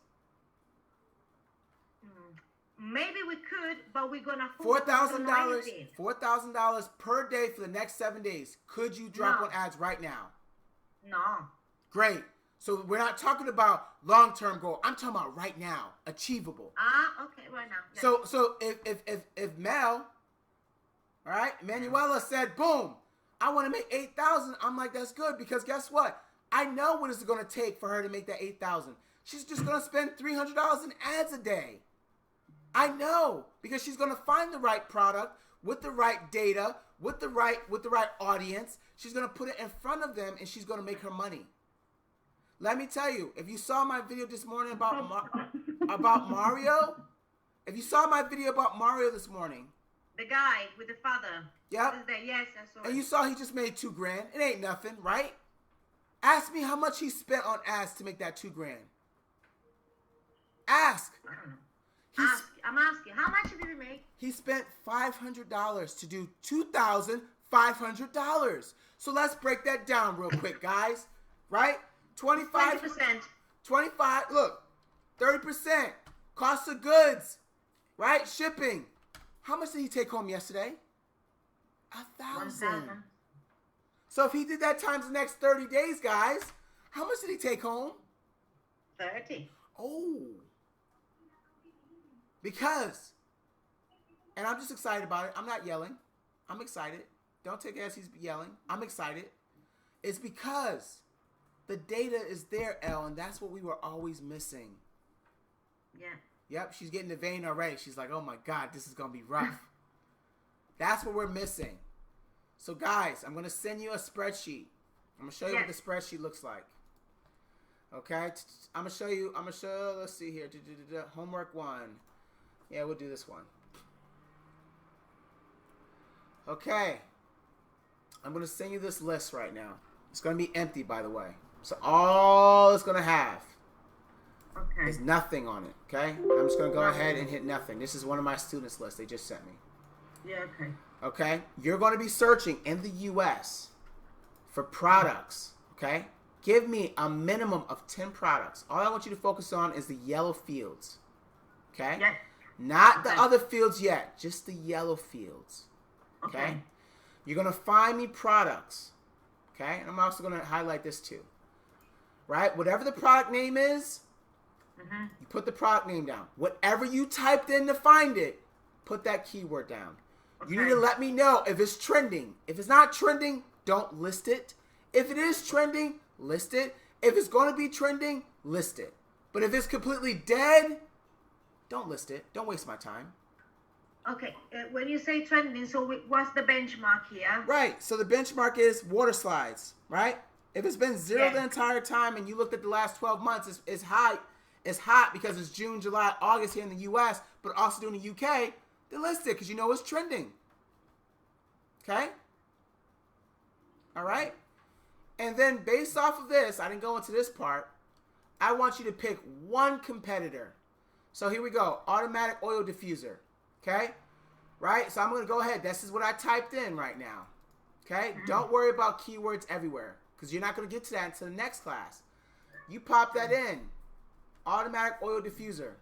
Maybe we could, but we're gonna $4,000 per day for the next 7 days. Could you drop on ads right now? No. Great. So we're not talking about long-term goal. I'm talking about right now, achievable. Okay, right now. Yeah. So if Mel, all right, Emanuela said, boom, I want to make 8,000. I'm like, that's good, because guess what? I know what it's going to take for her to make that 8,000. She's just going to spend $300 in ads a day. I know, because she's going to find the right product with the right data, with the right audience. She's going to put it in front of them, and she's going to make her money. Let me tell you, if you saw my video this morning about Mario, if you saw my video about Mario this morning, the guy with the father. Yep. Yes, I saw. And you saw he just made $2,000. It ain't nothing, right? Ask me how much he spent on ads to make that $2,000. Ask. I don't know. I'm asking. How much did he make? He spent $500 to do $2,500. So let's break that down real quick, guys. Right? 25%. 25. Look, 30%. Cost of goods. Right? Shipping. How much did he take home yesterday? 1,000. So if he did that times the next 30 days, guys, how much did he take home? 30. Oh. Because, and I'm just excited about it. I'm not yelling. I'm excited. Don't take it as he's yelling. I'm excited. It's because the data is there, Elle, and that's what we were always missing. Yeah. Yep, she's getting the vein already. She's like, oh my God, this is going to be rough. That's what we're missing. So guys, I'm going to send you a spreadsheet. I'm going to show you what the spreadsheet looks like. Okay? I'm going to show you, let's see here. Homework 1. Yeah, we'll do this one. Okay. I'm going to send you this list right now. It's going to be empty, by the way. So all it's going to have is nothing on it. Okay? I'm just going to go ahead and hit nothing. This is one of my students' lists they just sent me. Yeah, okay. Okay? You're going to be searching in the U.S. for products. Okay? Give me a minimum of 10 products. All I want you to focus on is the yellow fields. Okay? Yeah. Not the other fields yet. Just the yellow fields. Okay? You're going to find me products. Okay? And I'm also going to highlight this too. Right? Whatever the product name is, you put the product name down. Whatever you typed in to find it, put that keyword down. You need to let me know if it's trending. If it's not trending, don't list it. If it is trending, list it. If it's going to be trending, list it. But if it's completely dead, don't list it. Don't waste my time. Okay, when you say trending, so what's the benchmark here? Right. So the benchmark is water slides, right? If it's been zero Yeah. the entire time and you looked at the last 12 months, it's high. It's hot because it's June, July, August here in the U.S., but also doing the U.K. Then list it because you know it's trending. Okay? All right? And then based off of this, I didn't go into this part. I want you to pick one competitor. So here we go. Automatic oil diffuser. Okay? Right? So I'm going to go ahead. This is what I typed in right now. Okay? Don't worry about keywords everywhere because you're not going to get to that until the next class. You pop that in. Automatic oil diffuser.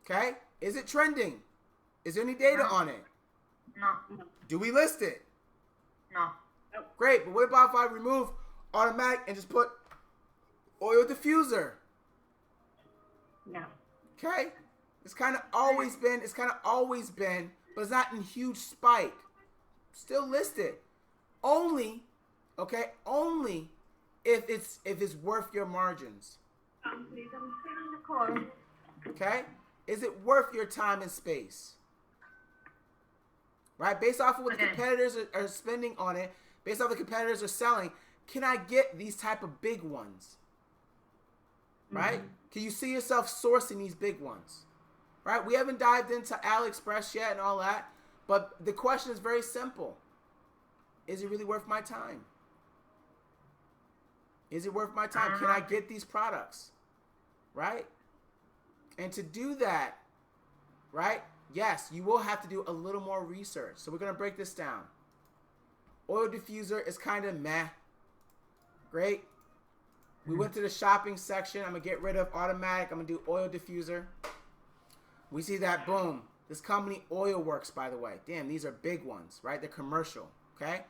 Okay? Is it trending? Is there any data on it? No. Do we list it? No. Great, but what about if I remove automatic and just put oil diffuser? No. Okay? It's kind of always been, but it's not in huge spike. Still listed. Only if it's worth your margins. Please, I'm still on the call. Okay? Is it worth your time and space? Right? Based off of what the competitors are spending on it, based off what the competitors are selling, can I get these type of big ones? Right? Can you see yourself sourcing these big ones? Right? We haven't dived into AliExpress yet and all that, but the question is very simple. Is it really worth my time? Is it worth my time? Can I get these products? Right? And to do that, right? Yes, you will have to do a little more research. So we're going to break this down. Oil diffuser is kind of meh. Great. We went to the shopping section. I'm going to get rid of automatic. I'm going to do oil diffuser. We see that, boom. This company, Oil Works, by the way. Damn, these are big ones, right? They're commercial, okay?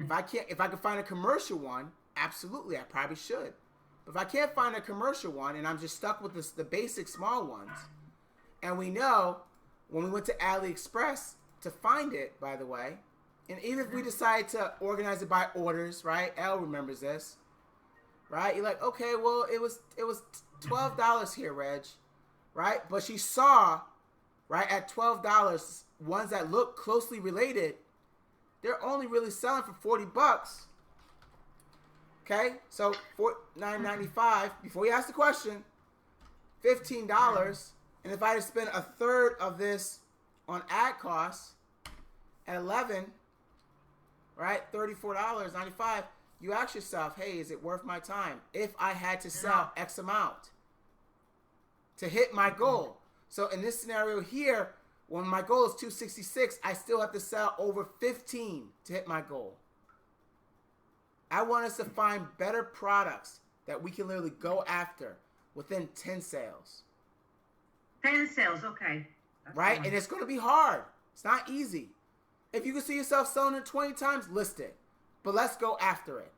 If I could find a commercial one, absolutely, I probably should. But if I can't find a commercial one and I'm just stuck with the basic small ones, and we know when we went to AliExpress to find it, by the way, and even if we decide to organize it by orders, right? Elle remembers this, right? You're like, okay, well, it was $12 here, Reg, right? But she saw, right, at $12, ones that look closely related, they're only really selling for $40. Okay, so $9.95. Before you ask the question, $15. And if I had spent a third of this on ad costs at $11, right, $34.95, you ask yourself, hey, is it worth my time if I had to sell X amount to hit my goal? So in this scenario here, when my goal is 266, I still have to sell over 15 to hit my goal. I want us to find better products that we can literally go after within 10 sales. 10 sales, okay. That's right? fine. And it's going to be hard. It's not easy. If you can see yourself selling it 20 times, list it. But let's go after it.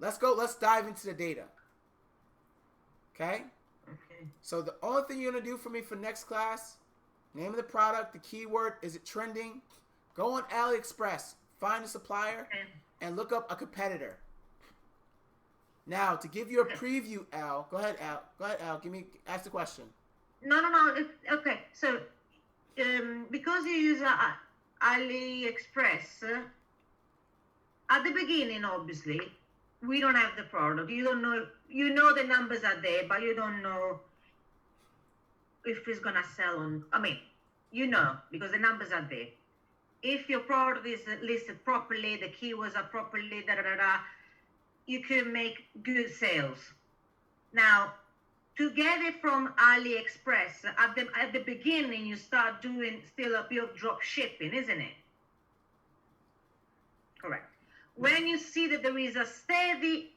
Let's go. Let's dive into the data. Okay? Okay. So the only thing you're going to do for me for next class, name of the product, the keyword, is it trending? Go on AliExpress, find a supplier, Okay. and look up a competitor. Now, to give you a preview, Al, go ahead, Al. Go ahead, Al. Ask the question. No. Okay. So, because you use AliExpress, at the beginning, obviously, we don't have the product. You don't know. You know the numbers are there, but you don't know if it's gonna sell on. I mean, you know because the numbers are there. If your product is listed properly, the keywords are properly, you can make good sales. Now, to get it from AliExpress, at the beginning, you start doing still a bit of drop shipping, isn't it? Correct. When you see that there is a steady,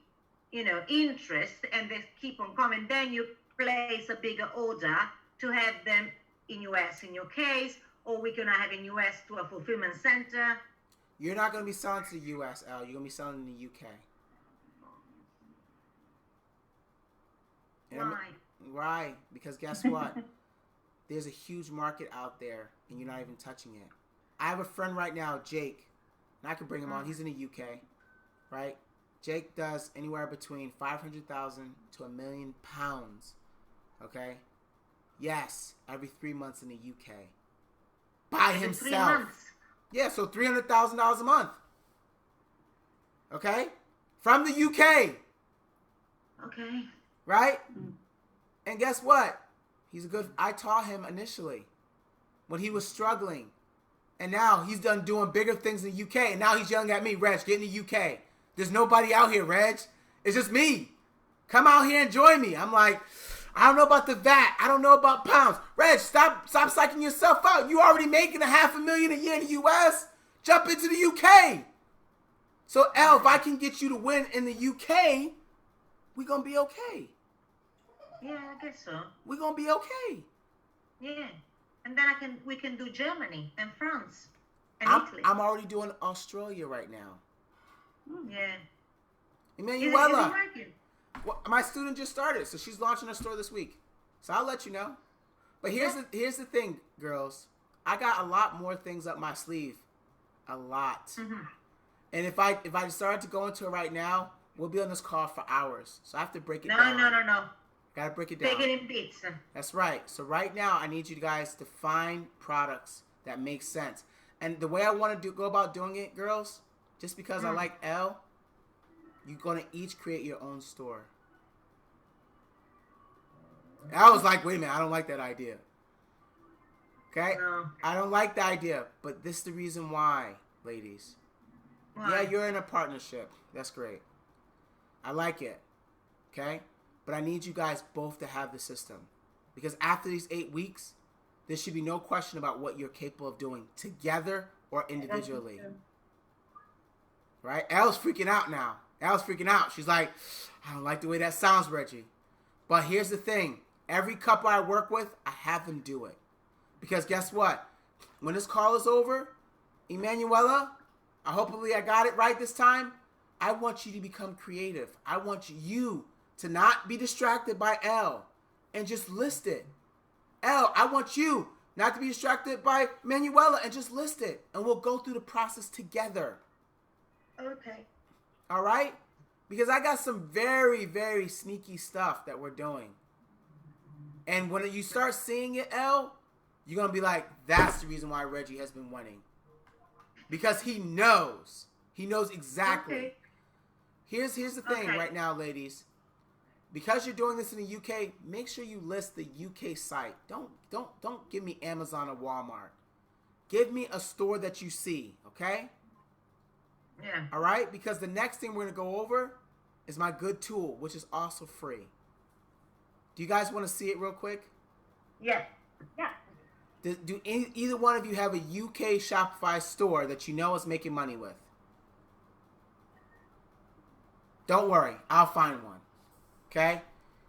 interest and they keep on coming, then you place a bigger order to have them in US in your case, or we're going to have in US to a fulfillment center. You're not going to be selling to the US, Al. You're going to be selling in the UK. Why? Right, because guess what? There's a huge market out there, and you're not even touching it. I have a friend right now, Jake, and I can bring him on. He's in the UK, right? Jake does anywhere between 500,000 to £1 million, okay? Yes, every 3 months in the UK. by Every himself. 3 months. Yeah, so $300,000 a month. Okay? From the UK. Okay. Right? And guess what? I taught him initially when he was struggling. And now he's done doing bigger things in the UK. And now he's yelling at me, Reg, get in the UK. There's nobody out here, Reg. It's just me. Come out here and join me. I'm like, I don't know about the VAT. I don't know about pounds. Reg, stop psyching yourself out. You already making $500,000 a year in the US. Jump into the UK. So, L, if I can get you to win in the UK, we're going to be okay. Yeah, I guess so. We're going to be okay. Yeah. And then we can do Germany and France and Italy. I'm already doing Australia right now. Yeah. Emanuela. Is it working? Well, my student just started, so she's launching her store this week. So I'll let you know. But here's the thing, girls. I got a lot more things up my sleeve. A lot. Mm-hmm. And if I started to go into it right now, we'll be on this call for hours. So I have to break it down. No. Gotta break it down. Take it in bits. That's right. So right now, I need you guys to find products that make sense. And the way I want to go about doing it, girls, just because I like L, you're going to each create your own store. And I was like, wait a minute, I don't like that idea. Okay? No. I don't like the idea, but this is the reason why, ladies. Why? Yeah, you're in a partnership. That's great. I like it. Okay? But I need you guys both to have the system. Because after these 8 weeks, there should be no question about what you're capable of doing together or individually. Right? Elle's freaking out now. Elle's freaking out. She's like, I don't like the way that sounds, Reggie. But here's the thing. Every couple I work with, I have them do it. Because guess what? When this call is over, Emanuela, hopefully I got it right this time. I want you to become creative. I want you to not be distracted by L and just list it. L, I want you not to be distracted by Manuela and just list it. And we'll go through the process together. Okay. All right? Because I got some very, very sneaky stuff that we're doing. And when you start seeing it, L, you're going to be like, that's the reason why Reggie has been winning. Because he knows. He knows exactly. Okay. Here's the thing right now, ladies. Because you're doing this in the UK, make sure you list the UK site. Don't give me Amazon or Walmart. Give me a store that you see, okay? Yeah. All right? Because the next thing we're going to go over is my good tool, which is also free. Do you guys want to see it real quick? Yeah. Yeah. Do either one of you have a UK Shopify store that you know is making money with? Don't worry. I'll find one. Okay?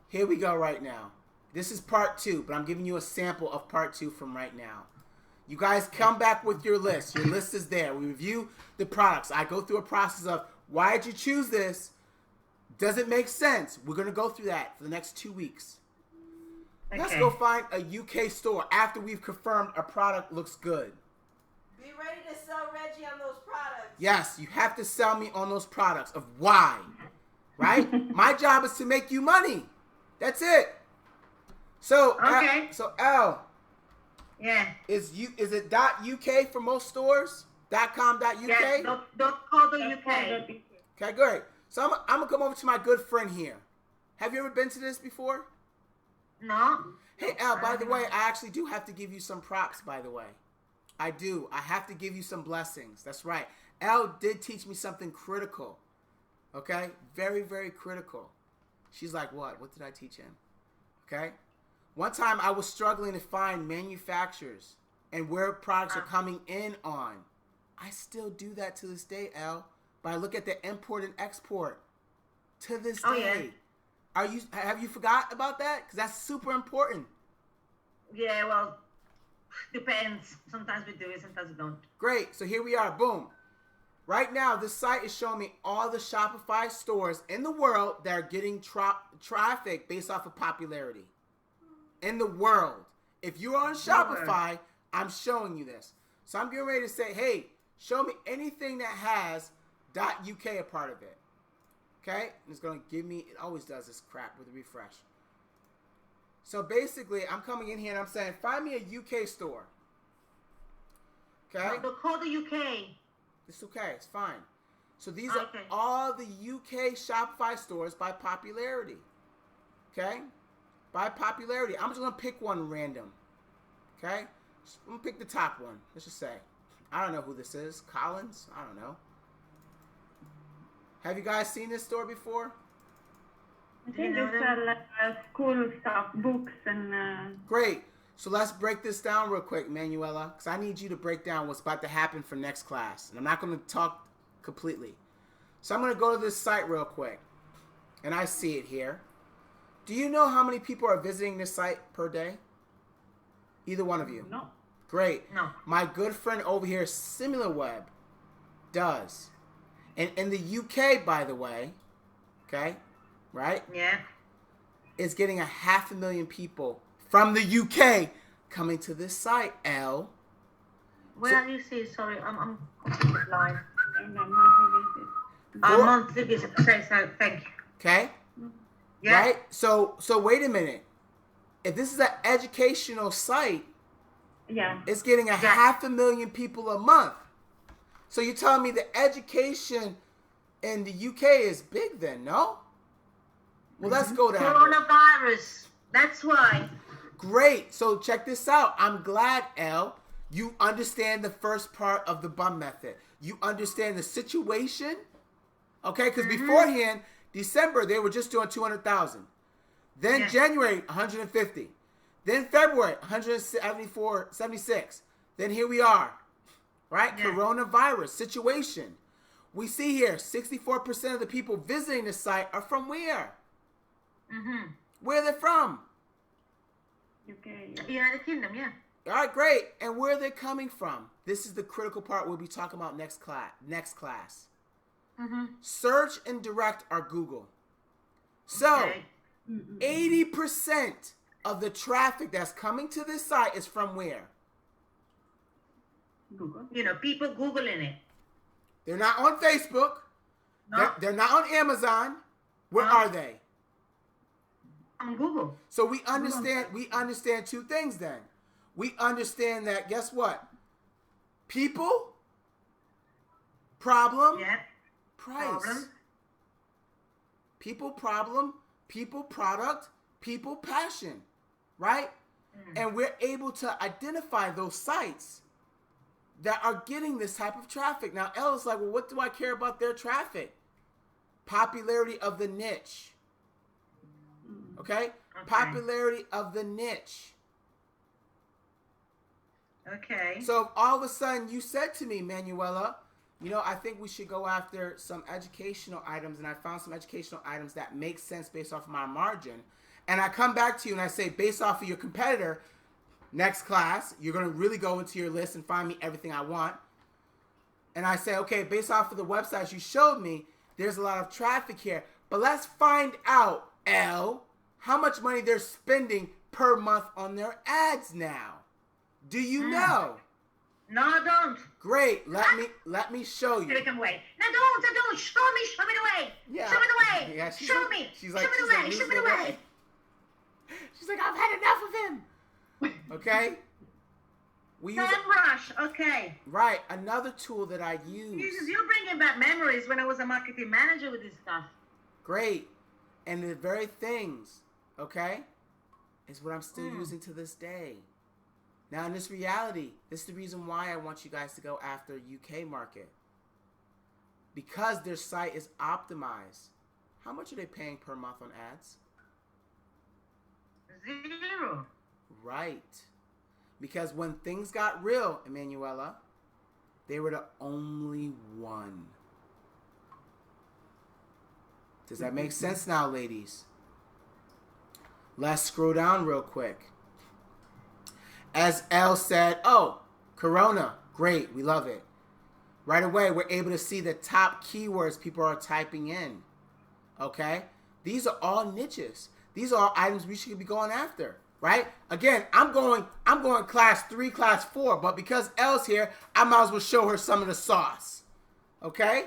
Here we go right now. This is part 2, but I'm giving you a sample of part 2 from right now. You guys come back with your list. Your list is there. We review the products. I go through a process of, why did you choose this? Does it make sense? We're going to go through that for the next 2 weeks. Okay. Let's go find a UK store after we've confirmed a product looks good. Be ready to sell Reggie on those products. Yes, you have to sell me on those products of why. Right? My job is to make you money. That's it. So, Okay. Al, Yeah. is it .uk for most stores? .com.uk? Yeah. .co.uk. Okay, great. So I'm gonna come over to my good friend here. Have you ever been to this before? No. Hey, Al, by the way, I actually do have to give you some props, by the way. I do. I have to give you some blessings. That's right. Al did teach me something critical. Okay? Very, very critical. She's like, what? What did I teach him? Okay? One time I was struggling to find manufacturers and where products are coming in on. I still do that to this day, Al. But I look at the import and export to this day. Yeah. Have you forgot about that? Because that's super important. Yeah, well, depends. Sometimes we do it, sometimes we don't. Great. So here we are. Boom. Right now, this site is showing me all the Shopify stores in the world that are getting traffic based off of popularity. In the world. If you're on Shopify, I'm showing you this. So I'm getting ready to say, hey, show me anything that has .uk a part of it. Okay? And it's going to give me, it always does this crap with a refresh. So basically, I'm coming in here and I'm saying, find me a UK store. Okay? But call the UK. It's okay. It's fine. So these are Okay. all the UK Shopify stores by popularity. Okay? By popularity. I'm just going to pick one random. Okay? I'm going to pick the top one. Let's just say. I don't know who this is. Collins? I don't know. Have you guys seen this store before? I think it's school stuff, books and... Great. So let's break this down real quick, Emanuela, because I need you to break down what's about to happen for next class. And I'm not going to talk completely. So I'm going to go to this site real quick. And I see it here. Do you know how many people are visiting this site per day? Either one of you? No. Great. No. My good friend over here, SimilarWeb, does. And in the UK, by the way, okay, right? Yeah. Is getting 500,000 people from the UK coming to this site, L. Where you see? Sorry, I'm blind. And then monthly basis. Monthly visit. Okay, so thank you. Okay? Yeah. Right? So wait a minute. If this is an educational site, Yeah. it's getting 500,000 people a month. So you're telling me the education in the UK is big then, no? Well, let's go down. Coronavirus. That's why. Great. So check this out. I'm glad, L, you understand the first part of the bum method. You understand the situation. Okay? Because beforehand, December, they were just doing 200,000. Then January, 150. Then February, 76. Then here we are. Right? Yeah. Coronavirus situation. We see here, 64% of the people visiting the site are from where? Mm-hmm. Where are they from? UK. United Kingdom, yeah. All right, great. And where are they coming from? This is the critical part we'll be talking about next class. Mm-hmm. Search and direct are Google. So, Okay. 80% of the traffic that's coming to this site is from where? Google. You know, people Googling it. They're not on Facebook. No. They're not on Amazon. Where No. are they? On Google. So we understand two things then. We understand that, guess what? People, problem, Yeah. price. Problem. People, problem, people, product, people, passion. Right? And we're able to identify those sites that are getting this type of traffic. Now, L is like, well, what do I care about their traffic? Popularity of the niche. Okay? Popularity of the niche. Okay. So if all of a sudden you said to me, Manuela, you know, I think we should go after some educational items, and I found some educational items that make sense based off of my margin, and I come back to you and I say, based off of your competitor, next class, you're going to really go into your list and find me everything I want. And I say, okay, based off of the websites you showed me, there's a lot of traffic here. But let's find out, L, how much money they're spending per month on their ads now. Do you know? No, I don't. Great. Let me show you. Take them away. No, don't. Show me the way. Yeah. Show me the way. Yeah, she's show like- me. she's like- show me she's the like way. Show losing me the her way. way. She's like, I've had enough of him. Okay? We use Don't rush. Okay. right, another tool that I use. Jesus, you're bringing back memories when I was a marketing manager with this stuff. Great. And the very things, okay, is what I'm still using to this day. Now, in this reality, this is the reason why I want you guys to go after UK market. Because their site is optimized. How much are they paying per month on ads? 0. Right. Because when things got real, Emanuela, they were the only one. Does that make sense now, ladies? Let's scroll down real quick. As Elle said, oh, Corona, great, we love it. Right away, we're able to see the top keywords people are typing in. Okay? These are all niches. These are all items we should be going after. Right? Again, I'm going class 3, class 4, but because Elle's here, I might as well show her some of the sauce. Okay?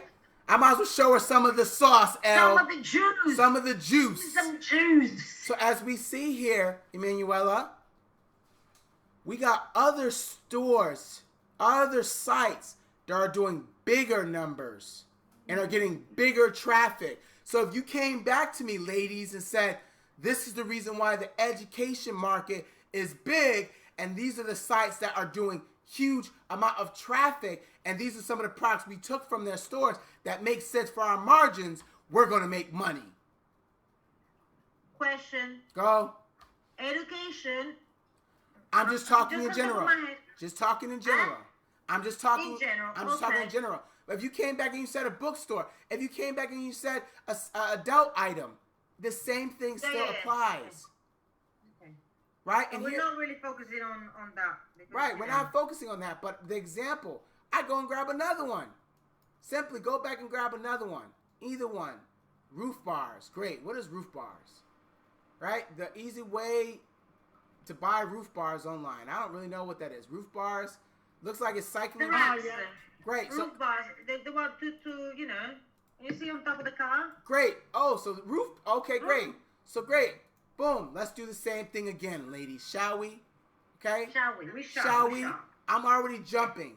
I might as well show her some of the sauce, Elle. Some of the juice. Some of the juice. Some juice. So as we see here, Emanuela, we got other stores other sites that are doing bigger numbers and are getting bigger traffic. So if you came back to me, ladies, and said, this is the reason why the education market is big, and these are the sites that are doing huge amount of traffic, and these are some of the products we took from their stores that make sense for our margins, we're going to make money. Question. Go. Education. I'm just talking in on top of general. my head. Just talking in general. I'm just talking In general, I'm just talking in general. But if you came back and you said a bookstore, if you came back and you said a adult item, the same thing still applies. Okay. Right? But And we're here, not really focusing on that. Because, right, we're not focusing on that. But the example, I go and grab another one. Simply go back and grab another one. Either one. Roof bars. Great. What is roof bars? Right? The easy way to buy roof bars online. I don't really know what that is. Roof bars. Looks like it's cycling. The racks. Great. Roof bars. The one to you know, you see on top of the car? Great. Oh, so the roof. Okay, great. So great. Boom. Let's do the same thing again, ladies. Shall we? Okay. Shall we? We shall. Shall we? I'm already jumping.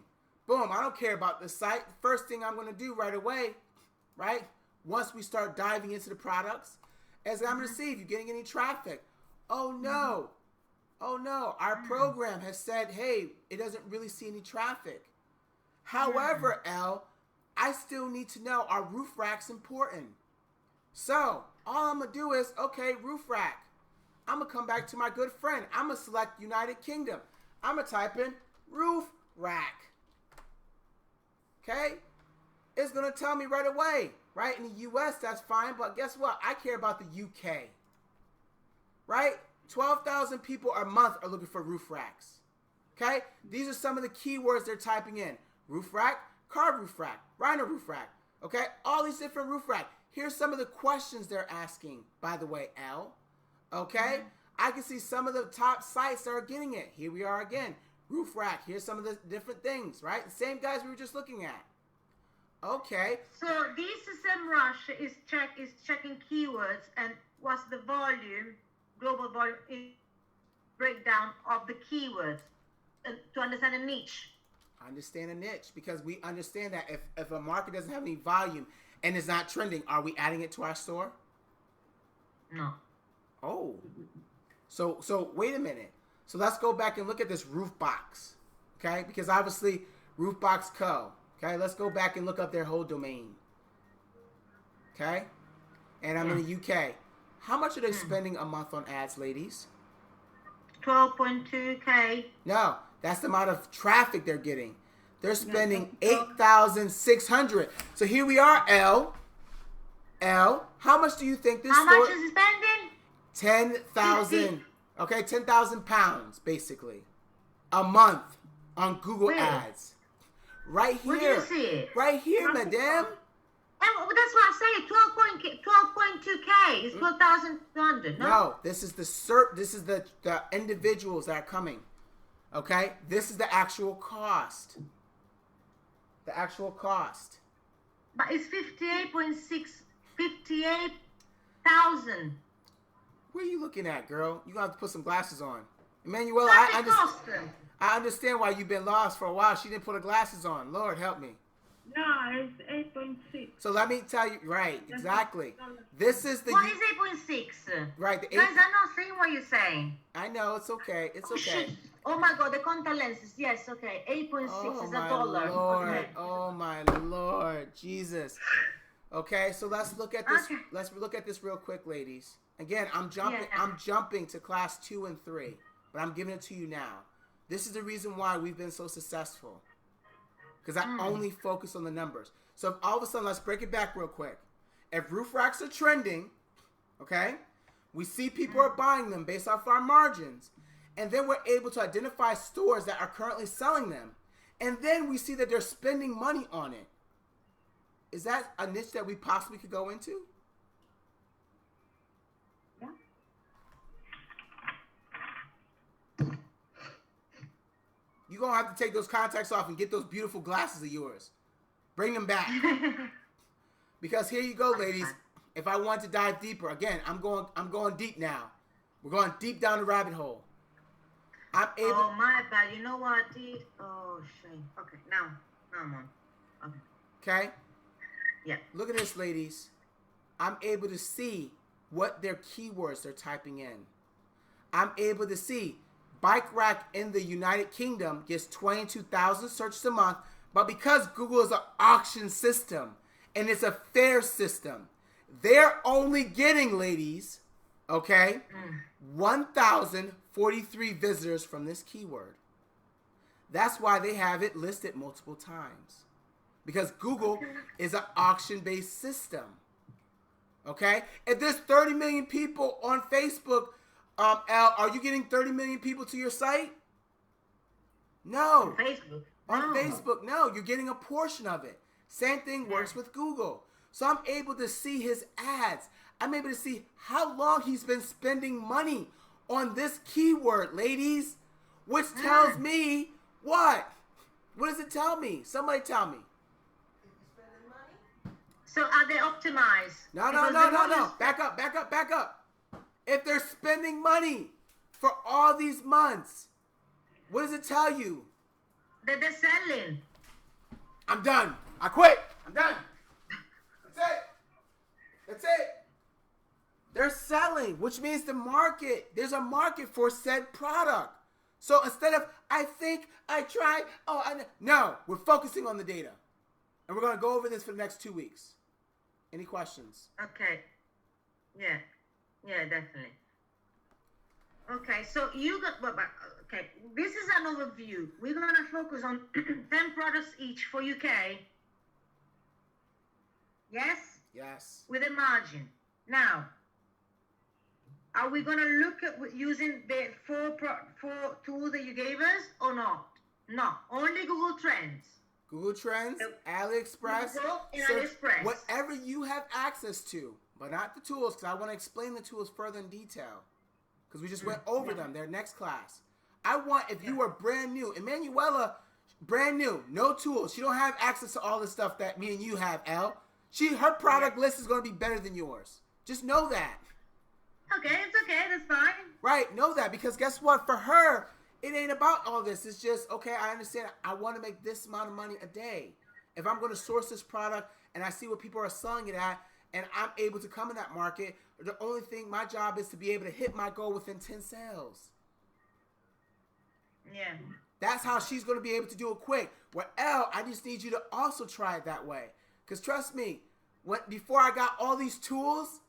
Boom. I don't care about the site. First thing I'm going to do right away, right? Once we start diving into the products, is I'm going to see if you're getting any traffic. Oh, no. Oh, no. Our program has said, hey, it doesn't really see any traffic. However, Elle, I still need to know, are roof racks important? So, all I'm going to do is, okay, roof rack. I'm going to come back to my good friend. I'm going to select United Kingdom. I'm going to type in roof rack. Okay? It's going to tell me right away. Right? In the U.S., that's fine. But guess what? I care about the U.K. Right? 12,000 people a month are looking for roof racks. Okay? These are some of the keywords they're typing in. Roof rack, car roof rack, rhino roof rack. Okay? All these different roof racks. Here's some of the questions they're asking, by the way, Elle. Okay? I can see some of the top sites that are getting it. Here we are again. Roof rack. Here's some of the different things, right? The same guys we were just looking at. Okay. So this SEMrush is checking keywords and what's the volume, global volume breakdown of the keywords to understand a niche. Understand a niche, because we understand that if a market doesn't have any volume and is not trending, are we adding it to our store? No. Oh. So wait a minute. So let's go back and look at this roof box. Okay? Because obviously Roofbox Co. Okay? Let's go back and look up their whole domain. Okay? And I'm in the UK. How much are they spending a month on ads, ladies? 12.2K. No, that's the amount of traffic they're getting. They're spending 8,600. So here we are, Elle. Elle, how much do you think this How store? much is it spending? 10,000. Okay, 10,000 pounds basically a month on Google Where? Ads. Right here. Where do you see it? Right here, madam. And that's what I say. 12.2K is 12,200. No, this is the individuals that are coming. Okay? This is the actual cost. The actual cost. But it's 58,000. What are you looking at, girl? You gonna have to put some glasses on. Emanuela, I understand why you've been lost for a while. She didn't put her glasses on. Lord help me. No, it's 8.6. So let me tell you, right, exactly. This is the... What is 8.6? Right, the 8... Guys, I'm not saying what you're saying. I know, it's okay. It's Oh, okay. shit. Oh my God, the contact lenses. Yes, okay. 8.6 is a dollar. Lord. Okay. Oh my Lord. Jesus. Okay, so let's look at this. Okay. Let's look at this real quick, ladies. Again, I'm jumping. Yeah. I'm jumping to class 2 and 3, but I'm giving it to you now. This is the reason why we've been so successful, because I only focus on the numbers. So if all of a sudden, let's break it back real quick. If roof racks are trending, okay, we see people are buying them based off our margins, and then we're able to identify stores that are currently selling them, and then we see that they're spending money on it. Is that a niche that we possibly could go into? Yeah. You're going to have to take those contacts off and get those beautiful glasses of yours. Bring them back. Because here you go, ladies. If I want to dive deeper, again, I'm going deep now. We're going deep down the rabbit hole. I'm able. Oh my bad. You know what I did? Oh shame. Okay, now I'm on. Okay. Okay. Yeah. Look at this, ladies. I'm able to see what their keywords they're typing in. I'm able to see bike rack in the United Kingdom gets 22,000 searches a month, but because Google is an auction system and it's a fair system, they're only getting, ladies, okay, 1,043 visitors from this keyword. That's why they have it listed multiple times. Because Google is an auction-based system. Okay? If there's 30 million people on Facebook, Al, are you getting 30 million people to your site? No. On Facebook. On Facebook, no. You're getting a portion of it. Same thing works with Google. So I'm able to see his ads. I'm able to see how long he's been spending money on this keyword, ladies. Which tells me what? What does it tell me? Somebody tell me. So are they optimized? No. Back up. If they're spending money for all these months, what does it tell you? That they're selling. I'm done. I quit. I'm done. That's it. They're selling, which means there's a market for said product. So instead of, I think, I try, no, we're focusing on the data. And we're going to go over this for the next 2 weeks. Any questions? Okay. Yeah, definitely. Okay, so okay, this is an overview. We're going to focus on 10 products each for UK. Yes? Yes. With a margin. Now, are we going to look at using the four tools that you gave us or not? No, only Google Trends. Google Trends, AliExpress, AliExpress. Whatever you have access to, but not the tools, because I want to explain the tools further in detail. Because we just went over them. They're next class. I want, if you are brand new, Emanuela, brand new, no tools. She don't have access to all the stuff that me and you have, Elle. Her product list is going to be better than yours. Just know that. Okay, it's okay. That's fine. Right, know that. Because guess what? For her, it ain't about all this. It's just, okay, I understand. I want to make this amount of money a day. If I'm going to source this product and I see what people are selling it at and I'm able to come in that market, the only thing, my job is to be able to hit my goal within 10 sales. Yeah. That's how she's going to be able to do it quick. Well, Elle, I just need you to also try it that way. Because trust me, before I got all these tools,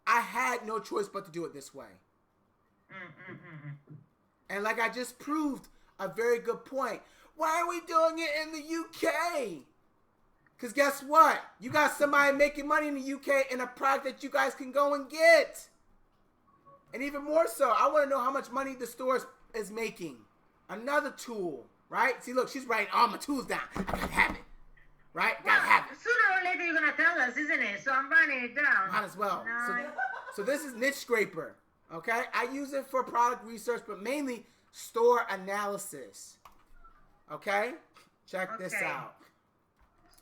I had no choice but to do it this way. And like I just proved a very good point. Why are we doing it in the UK? Because guess what? You got somebody making money in the UK in a product that you guys can go and get. And even more so, I want to know how much money the store is making. Another tool, right? See, look, she's writing all my tools down. I gotta have it. Right? Well, gotta have it. Sooner or later you're going to tell us, isn't it? So I'm writing it down. Might as well. No. So this is Niche Scraper. Okay? I use it for product research, but mainly store analysis. Okay? Check this out.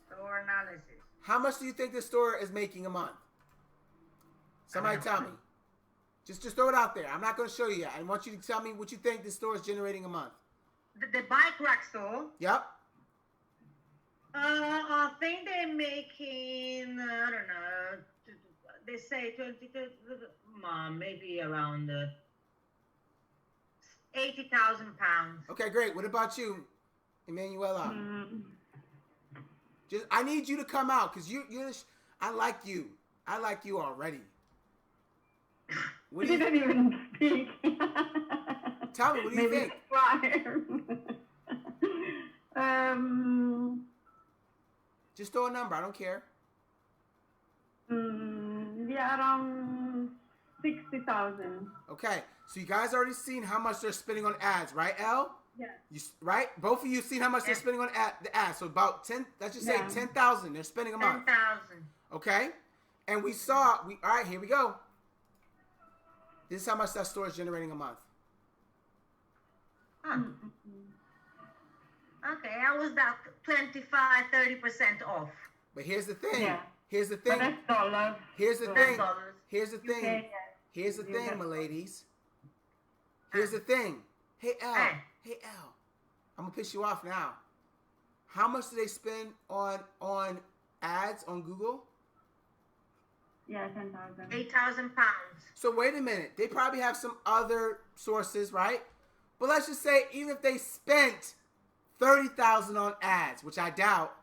Store analysis. How much do you think this store is making a month? Somebody tell me. Just throw it out there. I'm not going to show you yet. I want you to tell me what you think this store is generating a month. The bike rack store? Yep. I think they're making, I don't know, they say 20, maybe around 80,000 pounds. Okay, great. What about you, Emanuela? I need you to come out because I like you. I like you already. What do you didn't even speak. Tell me, what do you think? Just throw a number. I don't care. Yeah, around 60,000. Okay, so you guys already seen how much they're spending on ads, right, Elle? Yeah. Right? Both of you seen how much they're spending on the ads. So about 10, let's just say 10,000 they're spending a month. 10,000. Okay? And we saw, all right, here we go. This is how much that store is generating a month. Huh. Okay, I was that 25-30% off. But here's the thing. Yeah. Here's the thing. But that's dollars. Here's the thing. $10. Here's the thing. Okay, Here's the thing, my that's ladies. Here's the thing. Hey L. Hey. Hey L. I'm gonna piss you off now. How much do they spend on ads on Google? Yeah, 10,000. 8,000 pounds. So wait a minute. They probably have some other sources, right? But let's just say even if they spent 30,000 on ads, which I doubt,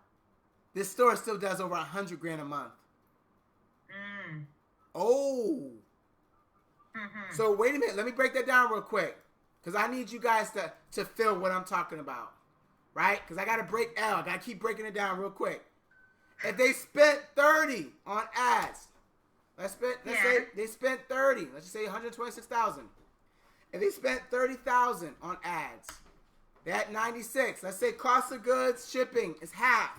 this store still does over 100 grand a month. Mm. Oh. Mm-hmm. So wait a minute. Let me break that down real quick, because I need you guys to feel what I'm talking about, right? Because I got to break L. I got to keep breaking it down real quick. If they spent 30 on ads, let's say they spent 30. Let's just say 126,000. If they spent 30,000 on ads, they're at 96. Let's say cost of goods, shipping is half.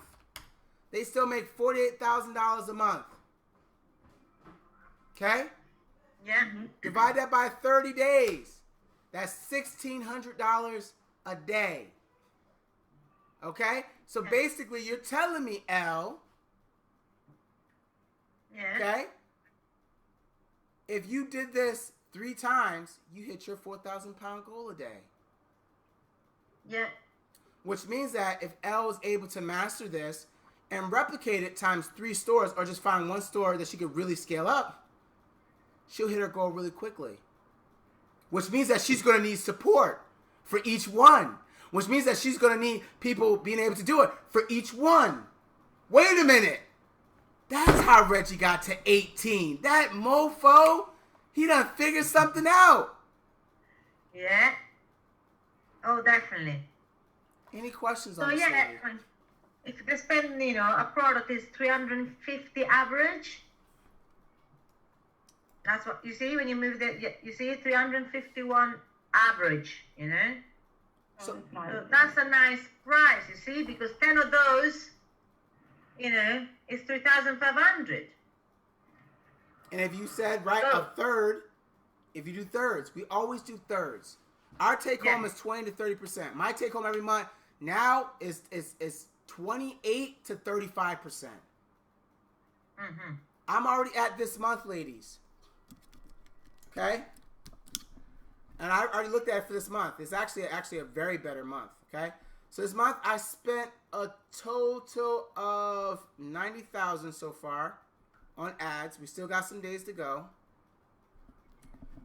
They still make $48,000 a month. Okay? Yeah. Divide that by 30 days. That's $1,600 a day. Okay? So basically, you're telling me, L, Yeah. okay, if you did this 3 times, you hit your 4,000 pound goal a day. Yeah. Which means that if L is able to master this and replicate it times 3 stores, or just find one store that she could really scale up, she'll hit her goal really quickly. Which means that she's going to need support for each one. Which means that she's going to need people being able to do it for each one. Wait a minute. That's how Reggie got to 18. That mofo, he done figured something out. Yeah. Oh, definitely. Any questions So on this? yeah, lady? if they spend, a product is 350 average. That's what you see when you move you see 351 average, So, So that's a nice price, you see, because 10 of those, is 3,500. and if you said, right, a third, if you do thirds, we always do thirds. Our take home is 20 to 30%. My take home every month now is 28 to 35%. Mm-hmm. I'm already at this month, ladies. Okay? And I already looked at it for this month. It's actually a very better month. Okay? So this month I spent a total of 90,000 so far on ads. We still got some days to go.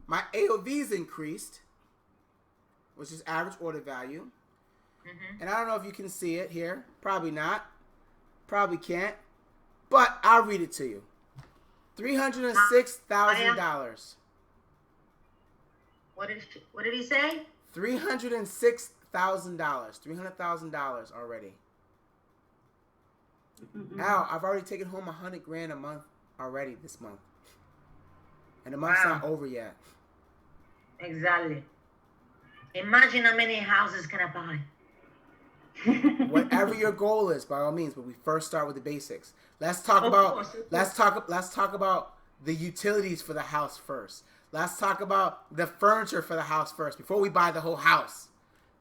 My AOV's increased, which is average order value. Mm-hmm. And I don't know if you can see it here. Probably not. Probably can't. But I'll read it to you. $306,000. What did he say? $306,000. $300,000 already. Al, I've already taken home 100 grand a month already this month. And the month's not over yet. Exactly. Imagine how many houses can I buy? Whatever your goal is, by all means, but we first start with the basics. Let's talk about the utilities for the house first. Let's talk about the furniture for the house first before we buy the whole house.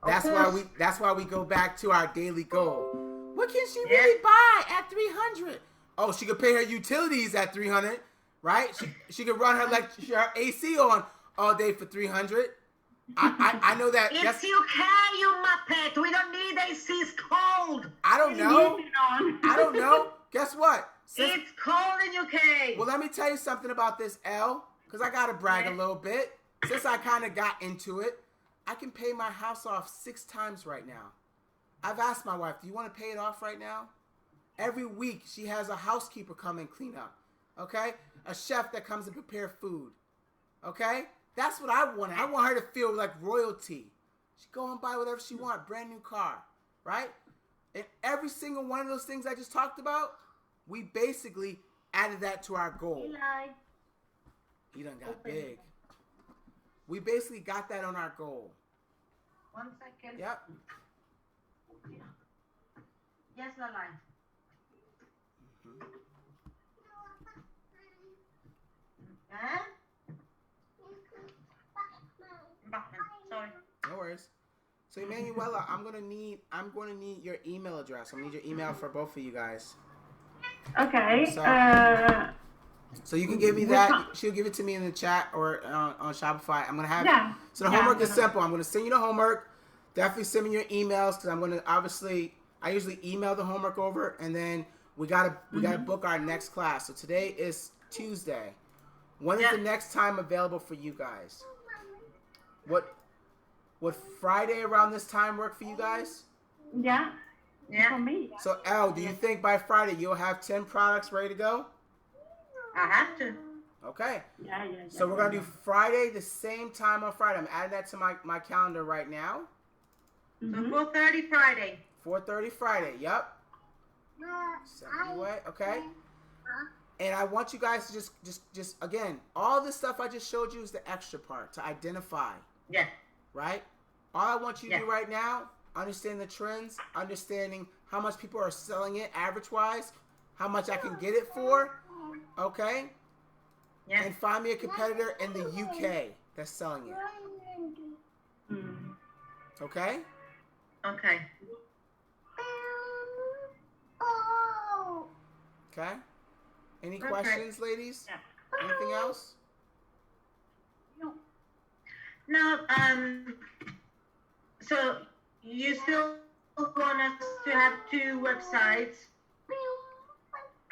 That's why we go back to our daily goal. What can she really buy at 300? Oh, she could pay her utilities at 300, right? She could run her her AC on all day for 300. I know that. It's UK, you muppet. We don't need AC. It's cold. I don't know. I don't know. Guess what? It's cold in UK. Well, let me tell you something about this, L, because I got to brag a little bit. Since I kind of got into it, I can pay my house off 6 times right now. I've asked my wife, do you want to pay it off right now? Every week, she has a housekeeper come and clean up. Okay? A chef that comes and prepare food. Okay? That's what I wanted. I want her to feel like royalty. She go and buy whatever she wants. Brand new car. Right? And every single one of those things I just talked about, we basically added that to our goal. He done got big. We basically got that on our goal. 1 second. Yep. Yes, Lalai. Huh? Sorry. No worries. So Emanuela, I'm gonna need your email address. I need your email for both of you guys. Okay. So- So you can give me that. She'll give it to me in the chat or on Shopify. I'm gonna have. Yeah. So the homework is simple. I'm gonna send you the homework. Definitely send me your emails because I'm gonna obviously. I usually email the homework over, and then we gotta book our next class. So today is Tuesday. When is the next time available for you guys? Would Friday around this time work for you guys? Yeah. For me. So Elle, do you think by Friday you'll have 10 products ready to go? I have to. Okay. Yeah. So we're gonna do Friday the same time on Friday. I'm adding that to my calendar right now. So 4:30 Friday. 4:30 Friday. Yep. Anyway, okay. And I want you guys to just again, all this stuff I just showed you is the extra part to identify. Yeah. Right? All I want you to do right now, understand the trends, understanding how much people are selling it average-wise, how much I can get it for, okay? Yeah. And find me a competitor in the UK that's selling it. Okay? Okay. Okay? Any questions, ladies? Yeah. Anything else? Now, so you still want us to have 2 websites,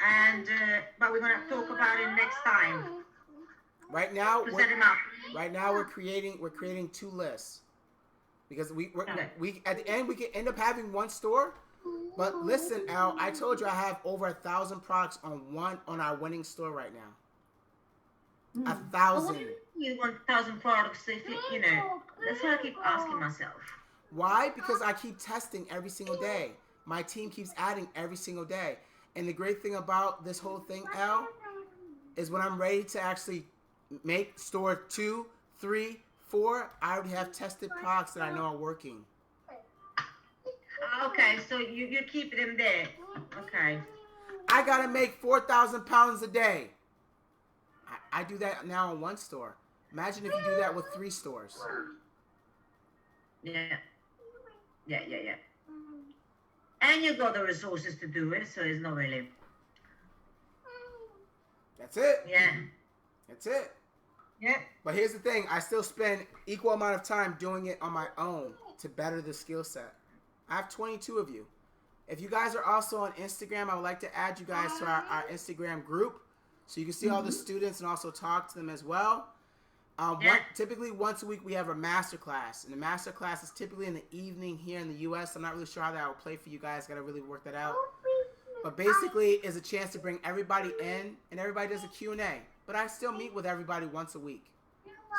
and but we're gonna talk about it next time. Right now, To set them up. right now we're creating 2 lists because we at the end we can end up having 1 store. But listen, Al, I told you I have over 1,000 products on our winning store right now. 1,000. Well, what do you mean 1,000 products? If you know, that's what I keep asking myself. Why? Because I keep testing every single day. My team keeps adding every single day. And the great thing about this whole thing, Al, is when I'm ready to actually make store 2, 3, 4, I already have tested products that I know are working. Okay, so you keep them there. Okay. I gotta make 4,000 pounds a day. I do that now in 1 store. Imagine if you do that with 3 stores. Yeah. And you got the resources to do it, so it's not really. That's it. Yeah. That's it. Yeah. But here's the thing. I still spend equal amount of time doing it on my own to better the skill set. I have 22 of you. If you guys are also on Instagram, I would like to add you guys to our Instagram group so you can see all the students and also talk to them as well. Typically once a week we have a master class, and the master class is typically in the evening here in the U.S. I'm not really sure how that will play for you guys. Got to really work that out. But basically, it's a chance to bring everybody in, and everybody does a Q&A. But I still meet with everybody once a week.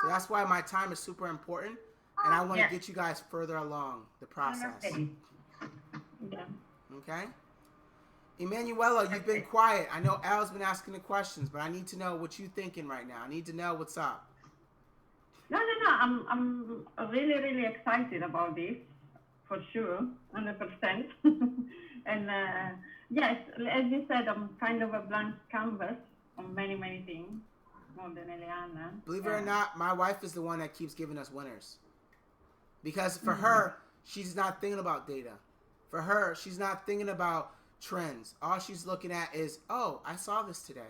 So that's why my time is super important, and I want to get you guys further along the process. Okay? Emanuela, you've been quiet. I know Al's been asking the questions, but I need to know what you're thinking right now. I need to know what's up. No. I'm really excited about this, for sure, 100%. And yes, as you said, I'm kind of a blank canvas on many things, more than Eliana. Believe it or not, my wife is the one that keeps giving us winners. Because for her, she's not thinking about data. For her, she's not thinking about trends. All she's looking at is, oh, I saw this today.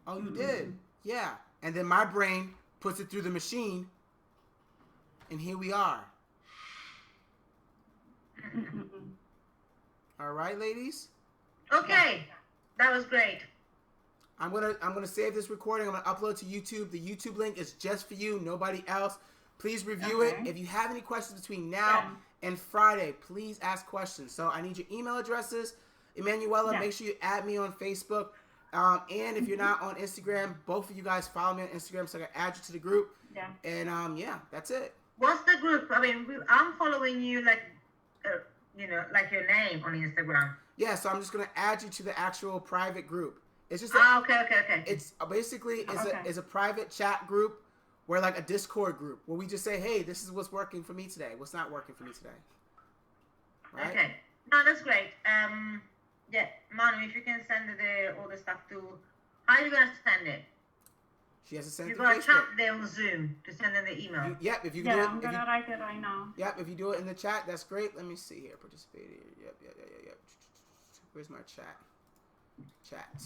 Oh, you did? Yeah. And then my brain puts it through the machine, and here we are. All right, ladies? Okay. That was great. I'm gonna save this recording. I'm gonna upload to YouTube. The YouTube link is just for you, nobody else. Please review it. If you have any questions between now and Friday, please ask questions. So I need your email addresses. Emanuela, make sure you add me on Facebook. And if you're not on Instagram, both of you guys follow me on Instagram so I can add you to the group. Yeah. And that's it. What's the group? I mean, I'm following you like your name on Instagram. Yeah, so I'm just gonna add you to the actual private group. It's just okay. It's basically is a private chat group where like a Discord group where we just say, hey, this is what's working for me today. What's not working for me today. Right? Okay. No, that's great. Yeah, Manu, if you can send all the stuff to, how are you gonna send it? She has to send it You're to gonna Facebook. chat there on Zoom to send them the email. If you can do it. I'm gonna write it right now. Yep, if you do it in the chat, that's great. Let me see here. Participate here. Yep. Where's my chat? Chat.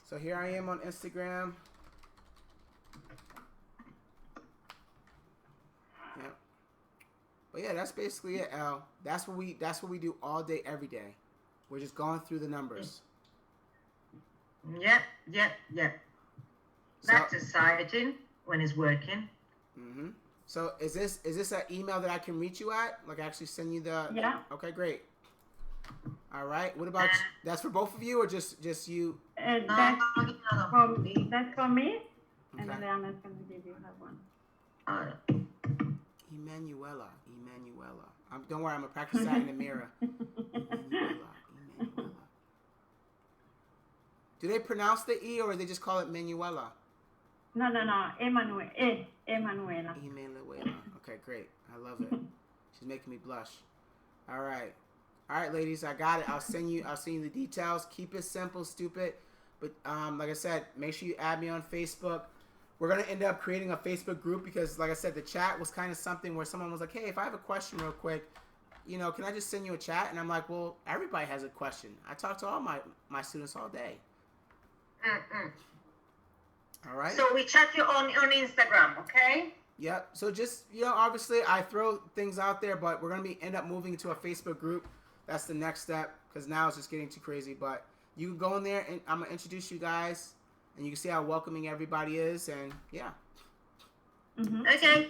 So here I am on Instagram. Yep. But yeah, that's basically it, L. That's what we do all day, every day. We're just going through the numbers. Yep. So, That's exciting when it's working. mm-hmm. So is this an email that I can reach you at? Like actually send you the? Yeah. Okay, great. All right. What about that's for both of you or just you? That's for me. And Okay. Leanna's going to give you her one. Emanuela. Don't worry, I'm gonna practice that in the mirror. Emanuela. Do they pronounce the E or they just call it Manuela? No. Emanuela. Emanuela. Okay, great. I love it. She's making me blush. All right, ladies, I got it. I'll send you the details. Keep it simple, stupid. But like I said, make sure you add me on Facebook. We're gonna end up creating a Facebook group because, like I said, the chat was kind of something where someone was like, "Hey, if I have a question real quick, can I just send you a chat?" And I'm like, "Well, everybody has a question. I talk to all my students all day." All right. So we chat you on Instagram, okay? Yep. So just obviously I throw things out there, but we're gonna end up moving to a Facebook group. That's the next step because now it's just getting too crazy. But you can go in there and I'm gonna introduce you guys, and you can see how welcoming everybody is, and yeah. Mm-hmm. Okay.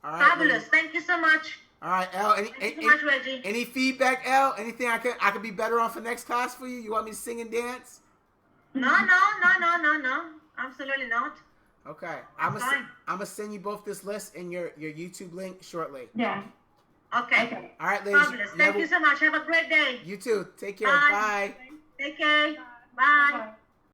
All right. Fabulous. Ladies. Thank you so much. All right, L. Thank you so much, Reggie. Any feedback, L? Anything I could be better on for next class for you? You want me to sing and dance? No. Absolutely not. Okay. I'm gonna send you both this list and your YouTube link shortly. Yeah. Okay. All right, ladies. Fabulous. Thank you so much. Have a great day. You too. Take care. Bye. Bye. Take care. Bye. Bye.